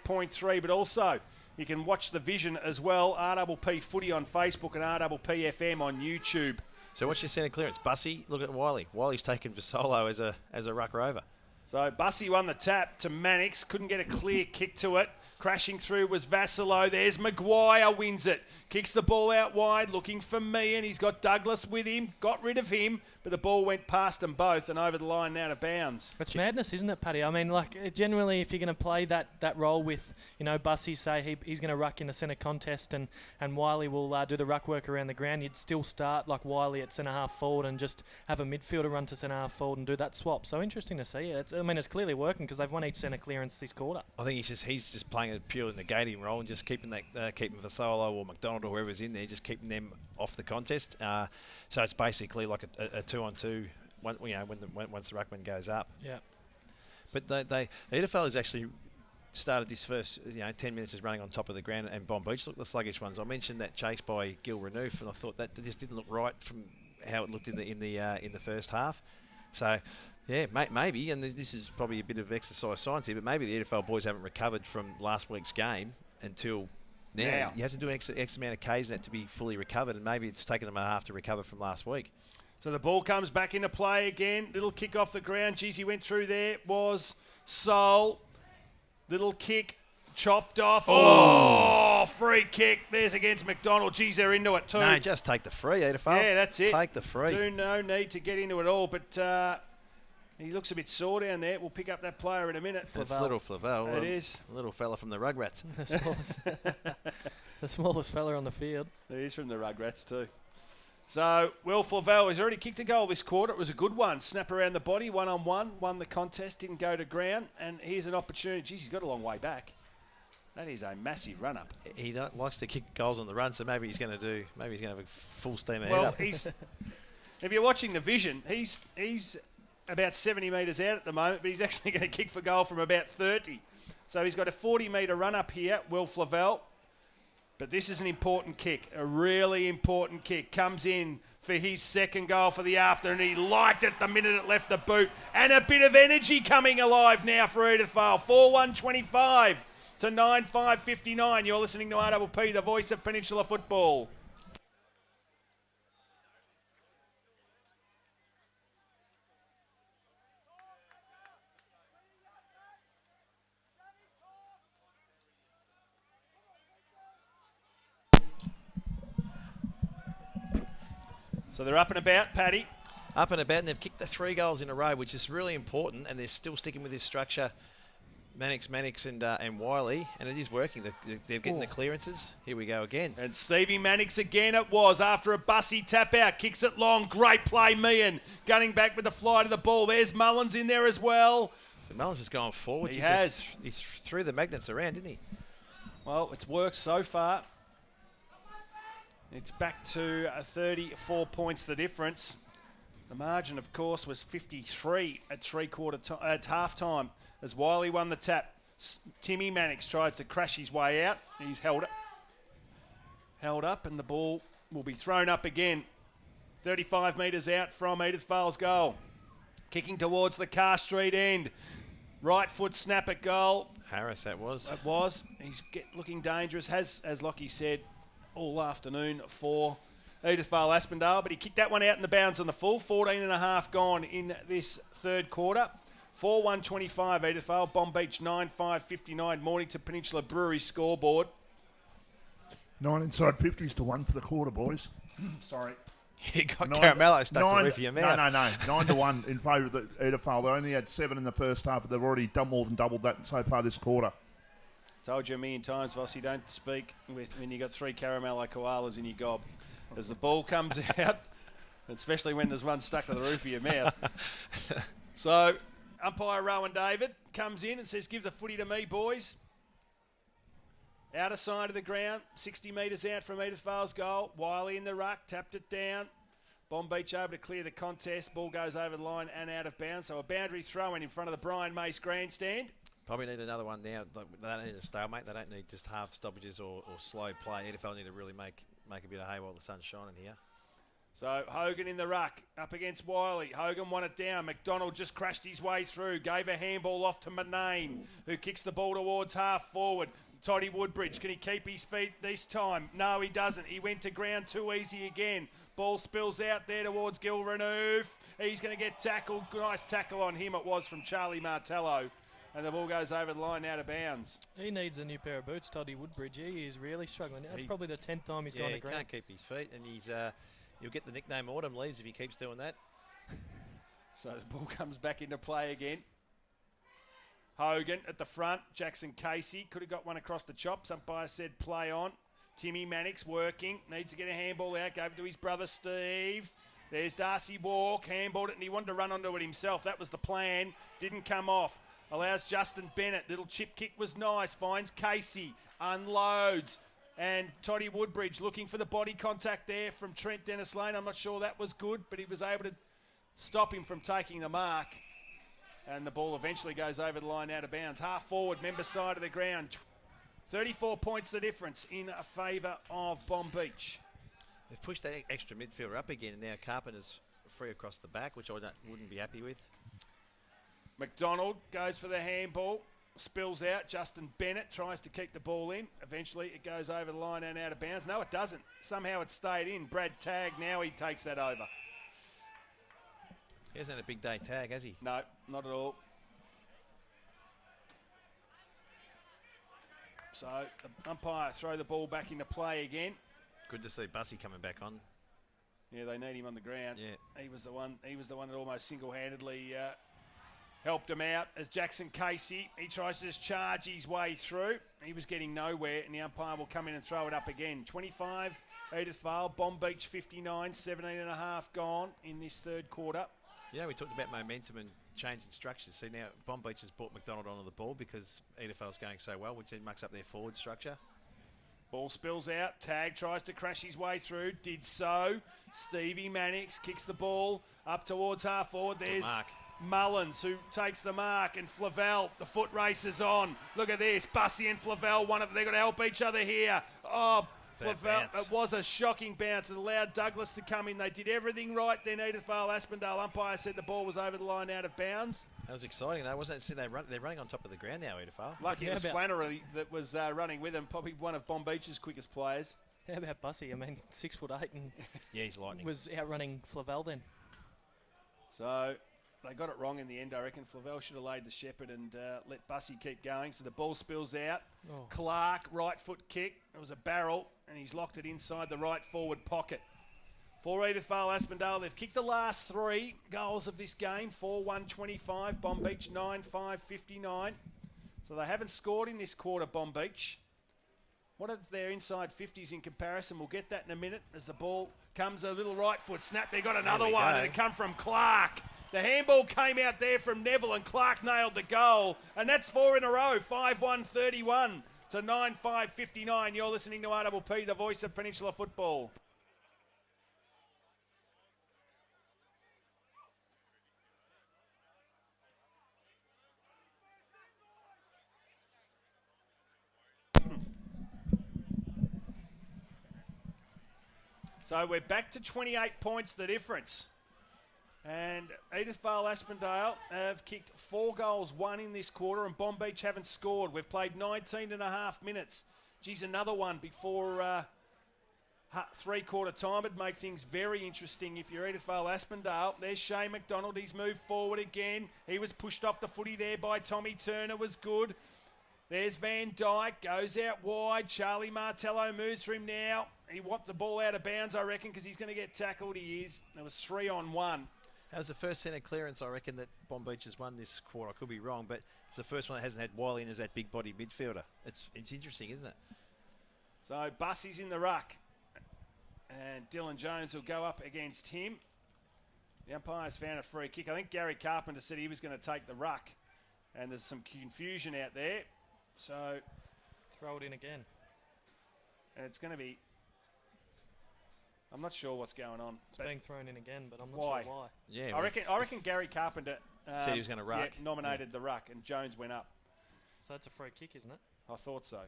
98.3, but also you can watch the vision as well, RPP Footy on Facebook and RPPFM on YouTube. So what's your centre clearance? Bussy, look at Wiley. Wiley's taken for solo as a ruck rover. So Bussy won the tap to Mannix, couldn't get a clear kick to it. Crashing through was Vassilo. There's Maguire, wins it. Kicks the ball out wide, looking for me, and he's got Douglas with him. Got rid of him, but the ball went past them both and over the line now to bounds. It's madness, isn't it, Paddy? I mean, like, generally, if you're going to play that role with, Bussy, say he's going to ruck in the centre contest and Wiley will do the ruck work around the ground, you'd still start like Wiley at centre-half forward and just have a midfielder run to centre-half forward and do that swap. So interesting to see. It's clearly working because they've won each centre clearance this quarter. I think he's just playing a purely negating role and just keeping Vasolo or McDonald or whoever's in there, just keeping them off the contest. So it's basically like a 2-on-2 once the ruckman goes up. Yeah. But Edifal has actually started this first 10 minutes is running on top of the ground, and Bonbeach looked the sluggish ones. I mentioned that chase by Gil Renouf, and I thought that just didn't look right from how it looked in the first half. So. Yeah, maybe, and this is probably a bit of exercise science here, but maybe the EFL boys haven't recovered from last week's game until now. You have to do X amount of Ks in it to be fully recovered, and maybe it's taken them a half to recover from last week. So the ball comes back into play again. Little kick off the ground. Geez, he went through there. Was Sol. Little kick. Chopped off. Oh, free kick. There's against McDonald. Geez, they're into it too. No, just take the free, EFL. Yeah, that's it. Take the free. No need to get into it all, but... he looks a bit sore down there. We'll pick up that player in a minute. That's little Flavel. It is. Little fella from the Rugrats. The smallest fella on the field. He is from the Rugrats too. So, Will Flavel has already kicked a goal this quarter. It was a good one. Snap around the body, one-on-one. Won the contest, didn't go to ground. And here's an opportunity. Geez, he's got a long way back. That is a massive run-up. He likes to kick goals on the run, so maybe he's going to have a full steam ahead. Well, if you're watching the vision, he's about 70 metres out at the moment, but he's actually going to kick for goal from about 30. So he's got a 40-metre run-up here, Will Flavel. But this is an important kick, a really important kick. Comes in for his second goal for the afternoon. He liked it the minute it left the boot. And a bit of energy coming alive now for Edith Vale. 4-1-25 to 9-5-59. You're listening to RPP, the voice of Peninsula football. So they're up and about, Paddy. Up and about, and they've kicked the 3 goals in a row, which is really important, and they're still sticking with this structure. Mannix and Wiley, and it is working. They're getting the clearances. Here we go again. And Stevie Mannix again it was after a Bussy tap out. Kicks it long. Great play, Meehan. Gunning back with the fly to the ball. There's Mullins in there as well. So Mullins has gone forward. He has. He threw the magnets around, didn't he? Well, it's worked so far. It's back to 34 points the difference. The margin, of course, was 53 at half time as Wiley won the tap. Timmy Mannix tries to crash his way out. He's held up, and the ball will be thrown up again. 35 metres out from Edith Vale's goal. Kicking towards the Car Street end. Right foot snap at goal. Harris, that was. It was. He's looking dangerous. As Lockie said, all afternoon for Edithvale Aspendale, but he kicked that one out in the bounds on the full. 14 and a half gone in this third quarter. 4-1-25 Edithvale, Bonbeach 9-5-59, Mornington Peninsula Brewery scoreboard. 9 inside 50s to 1 for the quarter, boys. Sorry. You got Caramello stuck to the roof of your mouth. No. 9 to 1 in favour of the Edithvale. They only had 7 in the first half, but they've already done more than doubled that so far this quarter. Told you a million times, Vossi, don't speak when you got 3 Caramello koalas in your gob. As the ball comes out, especially when there's one stuck to the roof of your mouth. So, umpire Rowan David comes in and says, give the footy to me, boys. Outer side of the ground, 60 metres out from Edithvale's goal. Wiley in the ruck, tapped it down. Bonbeach able to clear the contest. Ball goes over the line and out of bounds. So a boundary throw in front of the Brian Mace grandstand. Probably need another one now. They don't need a stalemate. They don't need just half stoppages or slow play. EFL need to really make a bit of hay while the sun's shining here. So Hogan in the ruck, up against Wiley. Hogan won it down. McDonald just crashed his way through. Gave a handball off to Manane, who kicks the ball towards half forward. Toddy Woodbridge, can he keep his feet this time? No, he doesn't. He went to ground too easy again. Ball spills out there towards Gil Renouf. He's going to get tackled. Nice tackle on him it was from Charlie Martello. And the ball goes over the line out of bounds. He needs a new pair of boots, Toddy Woodbridge. He is really struggling. That's probably the 10th time he's gone to ground. He can't keep his feet, and he'll get the nickname Autumn Leaves if he keeps doing that. So the ball comes back into play again. Hogan at the front. Jackson Casey could have got one across the chops. Umpire said play on. Timmy Mannix working. Needs to get a handball out. Gave it to his brother Steve. There's Darcy Walk. Handballed it and he wanted to run onto it himself. That was the plan. Didn't come off. Allows Justin Bennett. Little chip kick was nice. Finds Casey. Unloads. And Toddy Woodbridge looking for the body contact there from Trent Dennis Lane. I'm not sure that was good, but he was able to stop him from taking the mark. And the ball eventually goes over the line out of bounds. Half forward, member side of the ground. 34 points the difference in favour of Bonbeach. They've pushed that extra midfielder up again, and now Carpenter's free across the back, which I wouldn't be happy with. McDonald goes for the handball. Spills out. Justin Bennett tries to keep the ball in. Eventually it goes over the line and out of bounds. No, it doesn't. Somehow it stayed in. Brad Tagg, now he takes that over. He hasn't had a big day tag, has he? No, not at all. So the umpire throw the ball back into play again. Good to see Bussy coming back on. Yeah, they need him on the ground. Yeah. He was the one that almost single-handedly helped him out. As Jackson Casey, he tries to just charge his way through. He was getting nowhere, and the umpire will come in and throw it up again. 25, Edithvale, Bonbeach 59, 17 and a half gone in this third quarter. You know, we talked about momentum and changing structures. See, now Bonbeach has brought McDonald onto the ball because Edithvale's going so well, which then mucks up their forward structure. Ball spills out. Tagg tries to crash his way through. Did so. Stevie Mannix kicks the ball up towards half forward. There's Mullins who takes the mark, and Flavel, the foot race is on. Look at this. Bussy and Flavel, they've got to help each other here. Oh, Flavel, it was a shocking bounce. It allowed Douglas to come in. They did everything right then. Edithvale Aspendale umpire said the ball was over the line out of bounds. That was exciting though, wasn't it? See, they're running on top of the ground now, Edithvale. Lucky it was Flannery that was running with him, probably one of Bonbeach's quickest players. How about Bussy? I mean, 6'8" and yeah, he's lightning. Was outrunning Flavel then. So they got it wrong in the end, I reckon. Flavel should have laid the shepherd and let Bussy keep going. So the ball spills out. Oh. Clark, right foot kick. It was a barrel, and he's locked it inside the right forward pocket. For Edithvale Aspendale, they've kicked the last 3 goals of this game. 4-1-25, Bonbeach 9-5-59. So they haven't scored in this quarter, Bonbeach. What are their inside 50s in comparison? We'll get that in a minute as the ball comes a little right foot snap. They got another one, and it come from Clark. The handball came out there from Neville, and Clark nailed the goal. And that's 4 in a row, 5-1-31 to 9-5-59. You're listening to RPP, the voice of Peninsula football. So we're back to 28 points, the difference. And Edithvale Aspendale have kicked 4 goals, 1 in this quarter, and Bonbeach haven't scored. We've played 19 and a half minutes. Geez, another one before three-quarter time. It'd make things very interesting if you're Edith Vale Aspendale. There's Shane McDonald. He's moved forward again. He was pushed off the footy there by Tommy Turner. Was good. There's Van Dyke. Goes out wide. Charlie Martello moves for him now. He wants the ball out of bounds, I reckon, because he's going to get tackled. He is. There was 3-on-1. That was the first centre clearance, I reckon, that Bonbeach has won this quarter. I could be wrong, but it's the first one that hasn't had Wiley in as that big body midfielder. It's interesting, isn't it? So Bussey's in the ruck. And Dylan Jones will go up against him. The umpire's found a free kick. I think Gary Carpenter said he was going to take the ruck. And there's some confusion out there. So throw it in again. And it's going to be... I'm not sure what's going on. It's being thrown in again, but I'm not why? sure why. Yeah, I reckon Gary Carpenter said he was going to ruck. Nominated the ruck, and Jones went up. So that's a free kick, isn't it? I thought so.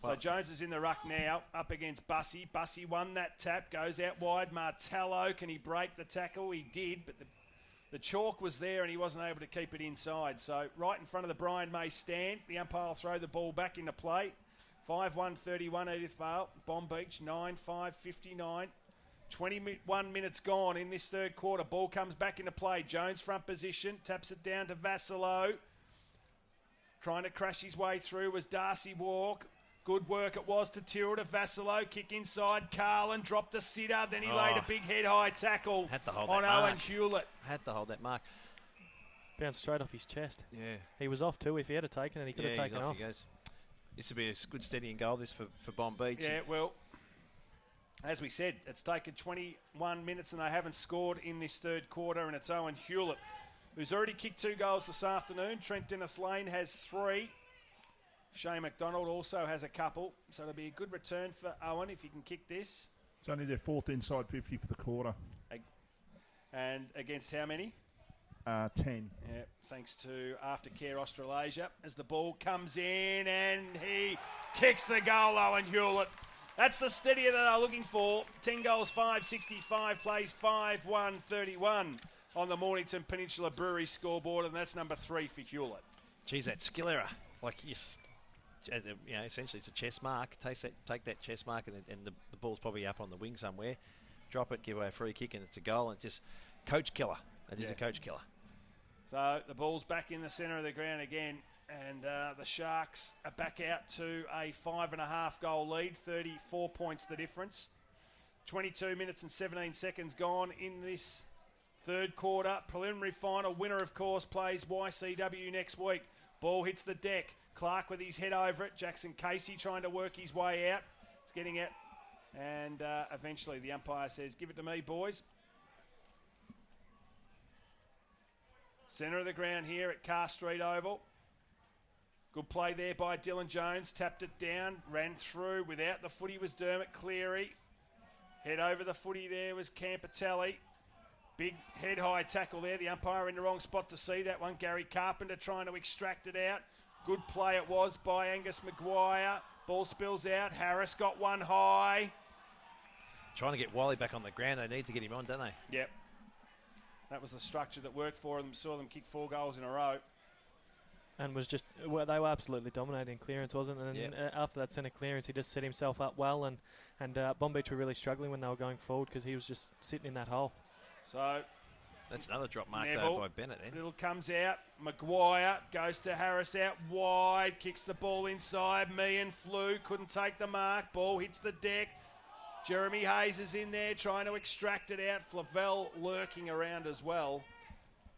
So Jones is in the ruck now, up against Bussey. Bussey won that tap, goes out wide. Martello, can he break the tackle? He did, but the chalk was there and he wasn't able to keep it inside. So right in front of the Brian May stand, the umpire will throw the ball back into play. 5-1-31 Edith Vale, Bonbeach 9-5-59. 21 minutes gone in this third quarter. Ball comes back into play. Jones front position, taps it down to Vassilo. Trying to crash his way through was Darcy Walk. Good work it was to Tyrrell to Vassilo. Kick inside. Carlin dropped a sitter. Then he laid a big head-high tackle on Owen Hewlett. Had to hold that mark. Bounced straight off his chest. Yeah. He was off too. If he had taken it, he could have taken off. He goes. This would be a good steadying goal, this for Bonbeach. Yeah, well, as we said, it's taken 21 minutes and they haven't scored in this third quarter, and it's Owen Hewlett, who's already kicked 2 goals this afternoon. Trent Dennis-Lane has 3. Shane McDonald also has a couple, so it'll be a good return for Owen if he can kick this. It's only their 4th inside 50 for the quarter. And against how many? 10. Yeah, thanks to Aftercare Australasia. As the ball comes in and he kicks the goal, Owen Hewlett. That's the steadier that they're looking for. 10 goals, 565, plays 5-1-31 on the Mornington Peninsula Brewery scoreboard, and that's number 3 for Hewlett. Geez, that skill error. Essentially it's a chest mark. Take that chest mark, and the ball's probably up on the wing somewhere. Drop it, give away a free kick, and it's a goal. And just coach killer. It is a coach killer. So the ball's back in the centre of the ground again, and the Sharks are back out to a 5.5 goal lead, 34 points the difference. 22 minutes and 17 seconds gone in this third quarter. Preliminary final winner, of course, plays YCW next week. Ball hits the deck. Clark with his head over it. Jackson Casey trying to work his way out. It's getting out, and eventually the umpire says, "Give it to me, boys." Centre of the ground here at Carr Street Oval. Good play there by Dylan Jones. Tapped it down, ran through. Without the footy was Dermot Cleary. Head over the footy there was Campitelli. Big head-high tackle there. The umpire in the wrong spot to see that one. Gary Carpenter trying to extract it out. Good play it was by Angus Maguire. Ball spills out. Harris got one high. Trying to get Wiley back on the ground. They need to get him on, don't they? Yep. That was the structure that worked for them. Saw them kick 4 goals in a row. And was just, they were absolutely dominating clearance, wasn't it? And after that centre clearance, he just set himself up well. And Bonbeach were really struggling when they were going forward because he was just sitting in that hole. So that's another drop mark Neville, though by Bennett then. Little comes out. Maguire goes to Harris out wide. Kicks the ball inside. Meehan flew. Couldn't take the mark. Ball hits the deck. Jeremy Hayes is in there trying to extract it out. Flavel lurking around as well.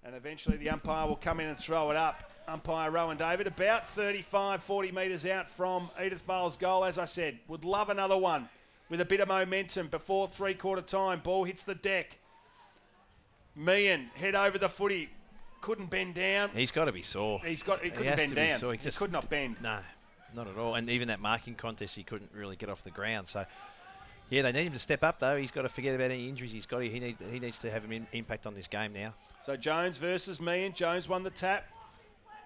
And eventually the umpire will come in and throw it up. Umpire Rowan David, about 35, 40 metres out from Edith Vale's goal. As I said, would love another one with a bit of momentum before three-quarter time. Ball hits the deck. Meehan, head over the footy. Couldn't bend down. He's got to be sore. He couldn't bend down. He could not bend. No, not at all. And even that marking contest, he couldn't really get off the ground. So, yeah, they need him to step up, though. He's got to forget about any injuries he's got. He needs to have an impact on this game now. So Jones versus Meehan. Jones won the tap.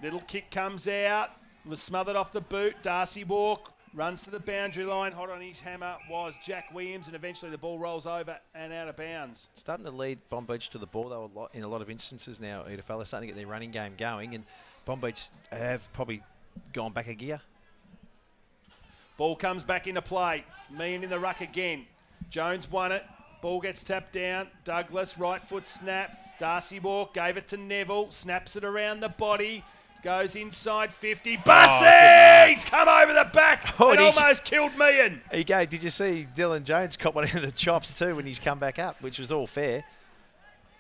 Little kick comes out. Was smothered off the boot. Darcy Walk runs to the boundary line. Hot on his hammer was Jack Williams, and eventually the ball rolls over and out of bounds. Starting to lead Bonbeach to the ball, though, in a lot of instances now. Edith-Vale are starting to get their running game going, and Bonbeach have probably gone back a gear. Ball comes back into play. Meehan in the ruck again. Jones won it. Ball gets tapped down. Douglas, right foot snap. Darcy Walk gave it to Neville. Snaps it around the body. Goes inside 50. Bussy! Come over the back and almost killed Meehan. Did you see Dylan Jones caught one in the chops too when he's come back up, which was all fair.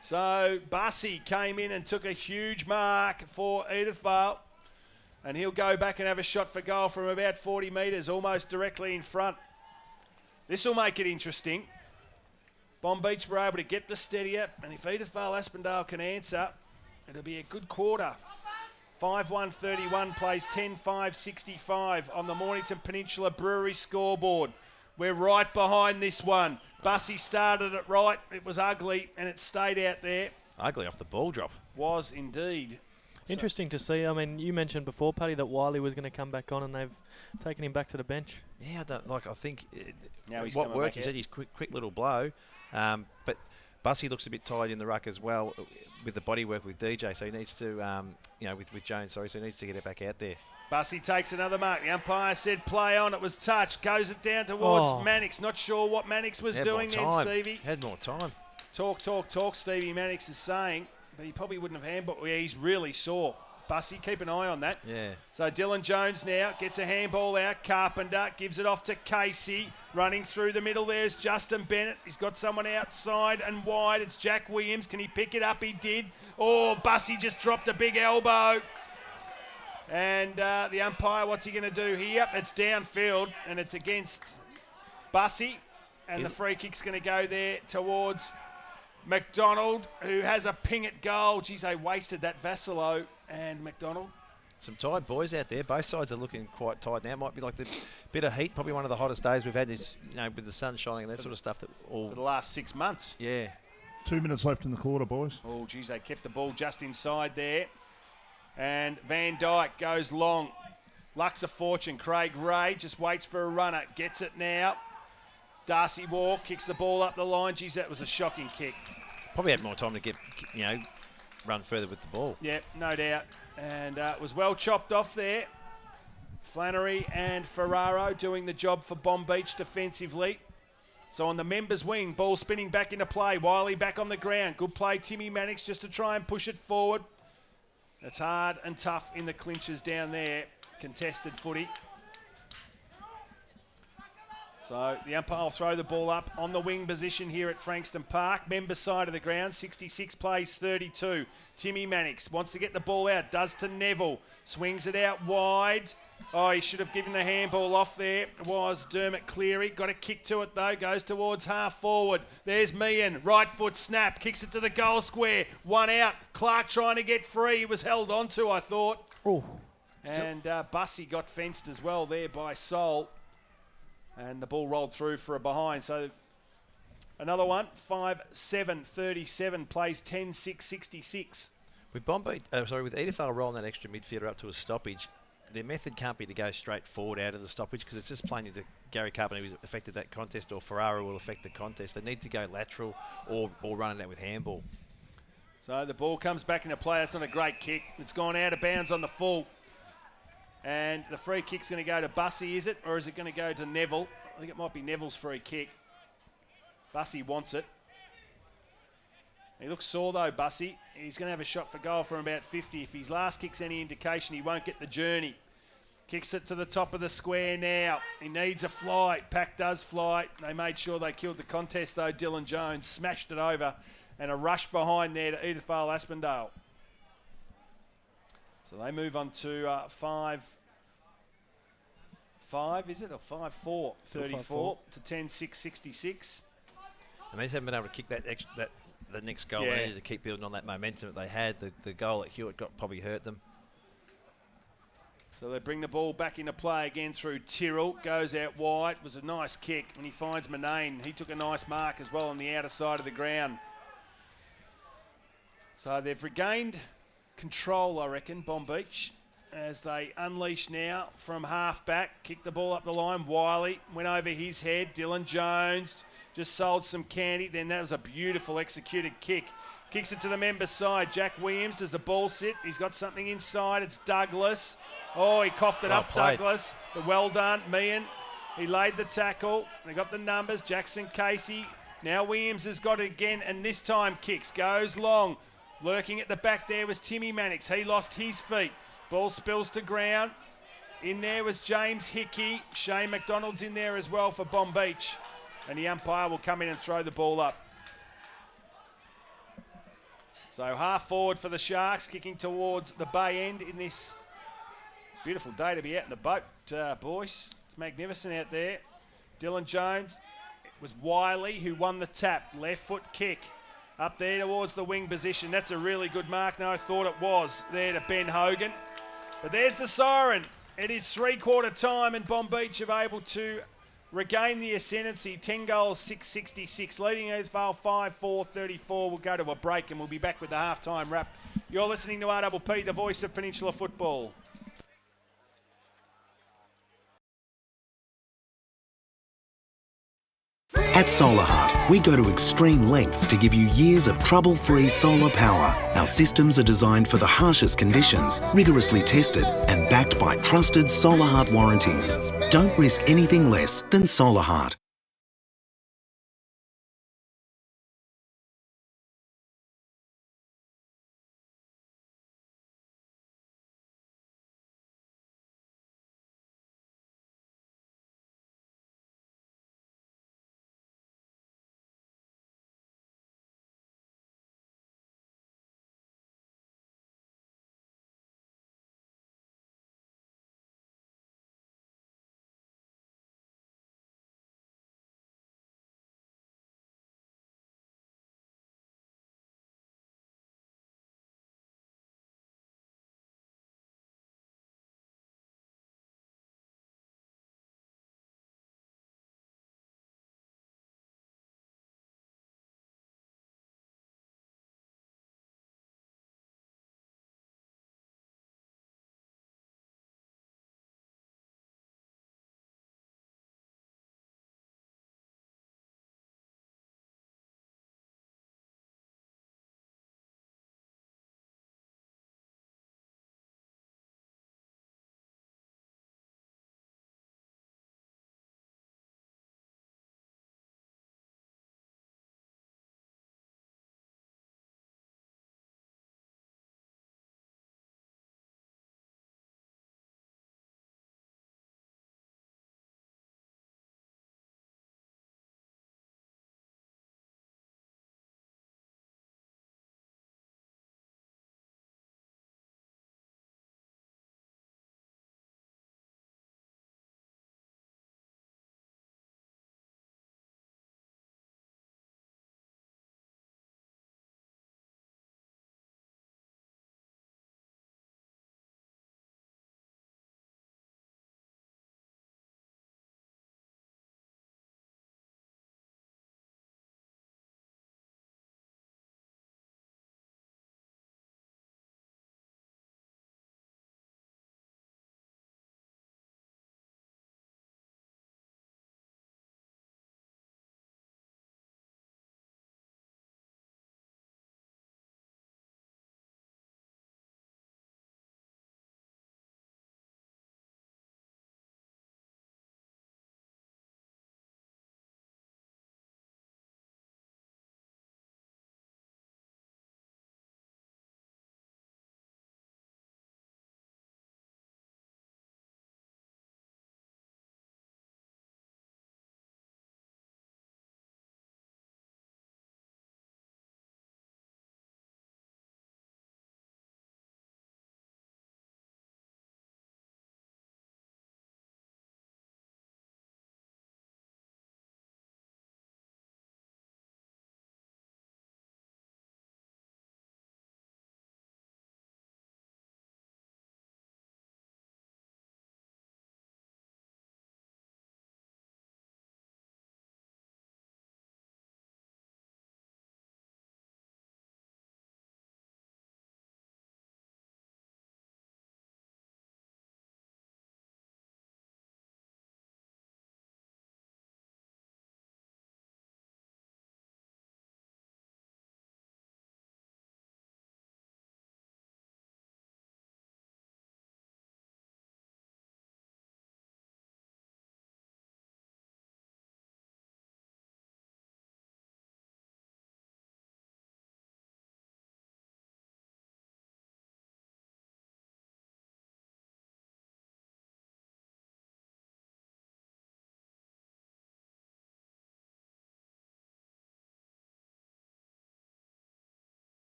So Bussy came in and took a huge mark for Edith Vale. And he'll go back and have a shot for goal from about 40 metres, almost directly in front. This will make it interesting. Bonbeach were able to get the steadier, and if Edith Vale Aspendale can answer, it'll be a good quarter. 5-1-31 plays 10-5-65 on the Mornington Peninsula Brewery scoreboard. We're right behind this one. Bussy started it right. It was ugly, and it stayed out there. Ugly off the ball drop. Was indeed. Interesting to see. I mean, you mentioned before, Paddy, that Wiley was going to come back on, and they've taken him back to the bench. Yeah, I think now he's what worked is that his quick little blow. But Bussy looks a bit tired in the ruck as well with the body work with DJ, so he needs to, with Jones, so he needs to get it back out there. Bussy takes another mark. The umpire said play on. It was touched. Goes it down towards Mannix. Not sure what Mannix was doing then, Stevie. Had more time. Talk, Stevie Mannix is saying, but he probably wouldn't have handball. Yeah, he's really sore. Bussy, keep an eye on that. Yeah. So Dylan Jones now gets a handball out. Carpenter gives it off to Casey. Running through the middle there's Justin Bennett. He's got someone outside and wide. It's Jack Williams. Can he pick it up? He did. Oh, Bussy just dropped a big elbow. And the umpire, what's he going to do here? Yep, it's downfield and it's against Bussy. And the free kick's going to go there towards McDonald, who has a ping at goal. Geez, they wasted that Vassilo and McDonald. Some tired boys out there. Both sides are looking quite tired now. Might be like the bit of heat. Probably one of the hottest days we've had this, with the sun shining and that sort of stuff. For the last 6 months. Yeah. 2 minutes left in the quarter, boys. Oh, geez, they kept the ball just inside there. And Van Dyke goes long. Lux of Fortune. Craig Ray just waits for a runner. Gets it now. Darcy Walk kicks the ball up the line. Geez, that was a shocking kick. Probably had more time to get, run further with the ball. Yeah, no doubt. And it was well chopped off there. Flannery and Ferraro doing the job for Bonbeach defensively. So on the members' wing, ball spinning back into play. Wiley back on the ground. Good play, Timmy Mannix, just to try and push it forward. It's hard and tough in the clinches down there. Contested footy. So the umpire will throw the ball up on the wing position here at Frankston Park. Members side of the ground, 66 plays 32. Timmy Mannix wants to get the ball out, does to Neville. Swings it out wide. Oh, he should have given the handball off there. It was Dermot Cleary. Got a kick to it though, goes towards half forward. There's Meehan, right foot snap, kicks it to the goal square. One out, Clark trying to get free. He was held onto, I thought. Oh. And Bussy got fenced as well there by Sol. And the ball rolled through for a behind. So another one, 5-7-37, plays 10-6-66. With with Edith Vale rolling that extra midfielder up to a stoppage, their method can't be to go straight forward out of the stoppage because it's just plain into Gary Carpenter who's affected that contest, or Ferraro will affect the contest. They need to go lateral or run it out with handball. So the ball comes back into play. That's not a great kick. It's gone out of bounds on the full. And the free kick's going to go to Bussy, is it? Or is it going to go to Neville? I think it might be Neville's free kick. Bussy wants it. He looks sore though, Bussy. He's going to have a shot for goal from about 50. If his last kick's any indication, he won't get the journey. Kicks it to the top of the square now. He needs a fly. Pack does fly. They made sure they killed the contest though. Dylan Jones smashed it over. And a rush behind there to Edith Vale Aspendale. So they move on to 5-5, is it? Or 5-4, 34 to 10-6-66. And they just haven't been able to kick the next goal. They needed to keep building on that momentum that they had. The goal at Hewitt probably hurt them. So they bring the ball back into play again through Tyrrell. Goes out wide. It was a nice kick. And he finds Manane. He took a nice mark as well on the outer side of the ground. So they've regained control, I reckon, Bonbeach, as they unleash now from half back. Kick the ball up the line. Wiley went over his head. Dylan Jones just sold some candy. Then that was a beautiful executed kick. Kicks it to the members' side. Jack Williams, does the ball sit? He's got something inside. It's Douglas. Oh, he coughed it up, played. Douglas. But well done, Meehan. He laid the tackle. They got the numbers. Jackson Casey. Now Williams has got it again, and this time kicks. Goes long. Lurking at the back there was Timmy Mannix. He lost his feet. Ball spills to ground. In there was James Hickey. Shane McDonald's in there as well for Bonbeach. And the umpire will come in and throw the ball up. So half forward for the Sharks, kicking towards the bay end in this beautiful day to be out in the boat, boys. It's magnificent out there. Dylan Jones. It was Wiley who won the tap. Left foot kick. Up there towards the wing position. That's a really good mark. No, I thought it was there to Ben Hogan. But there's the siren. It is 3/4 time and Bonbeach are able to regain the ascendancy. 10 goals, 666. Leading Edithvale 5-4-34. We'll go to a break and we'll be back with the halftime wrap. You're listening to RPP, the voice of Peninsula football. At Solar Heart, we go to extreme lengths to give you years of trouble-free solar power. Our systems are designed for the harshest conditions, rigorously tested and backed by trusted Solar Heart warranties. Don't risk anything less than Solar Heart.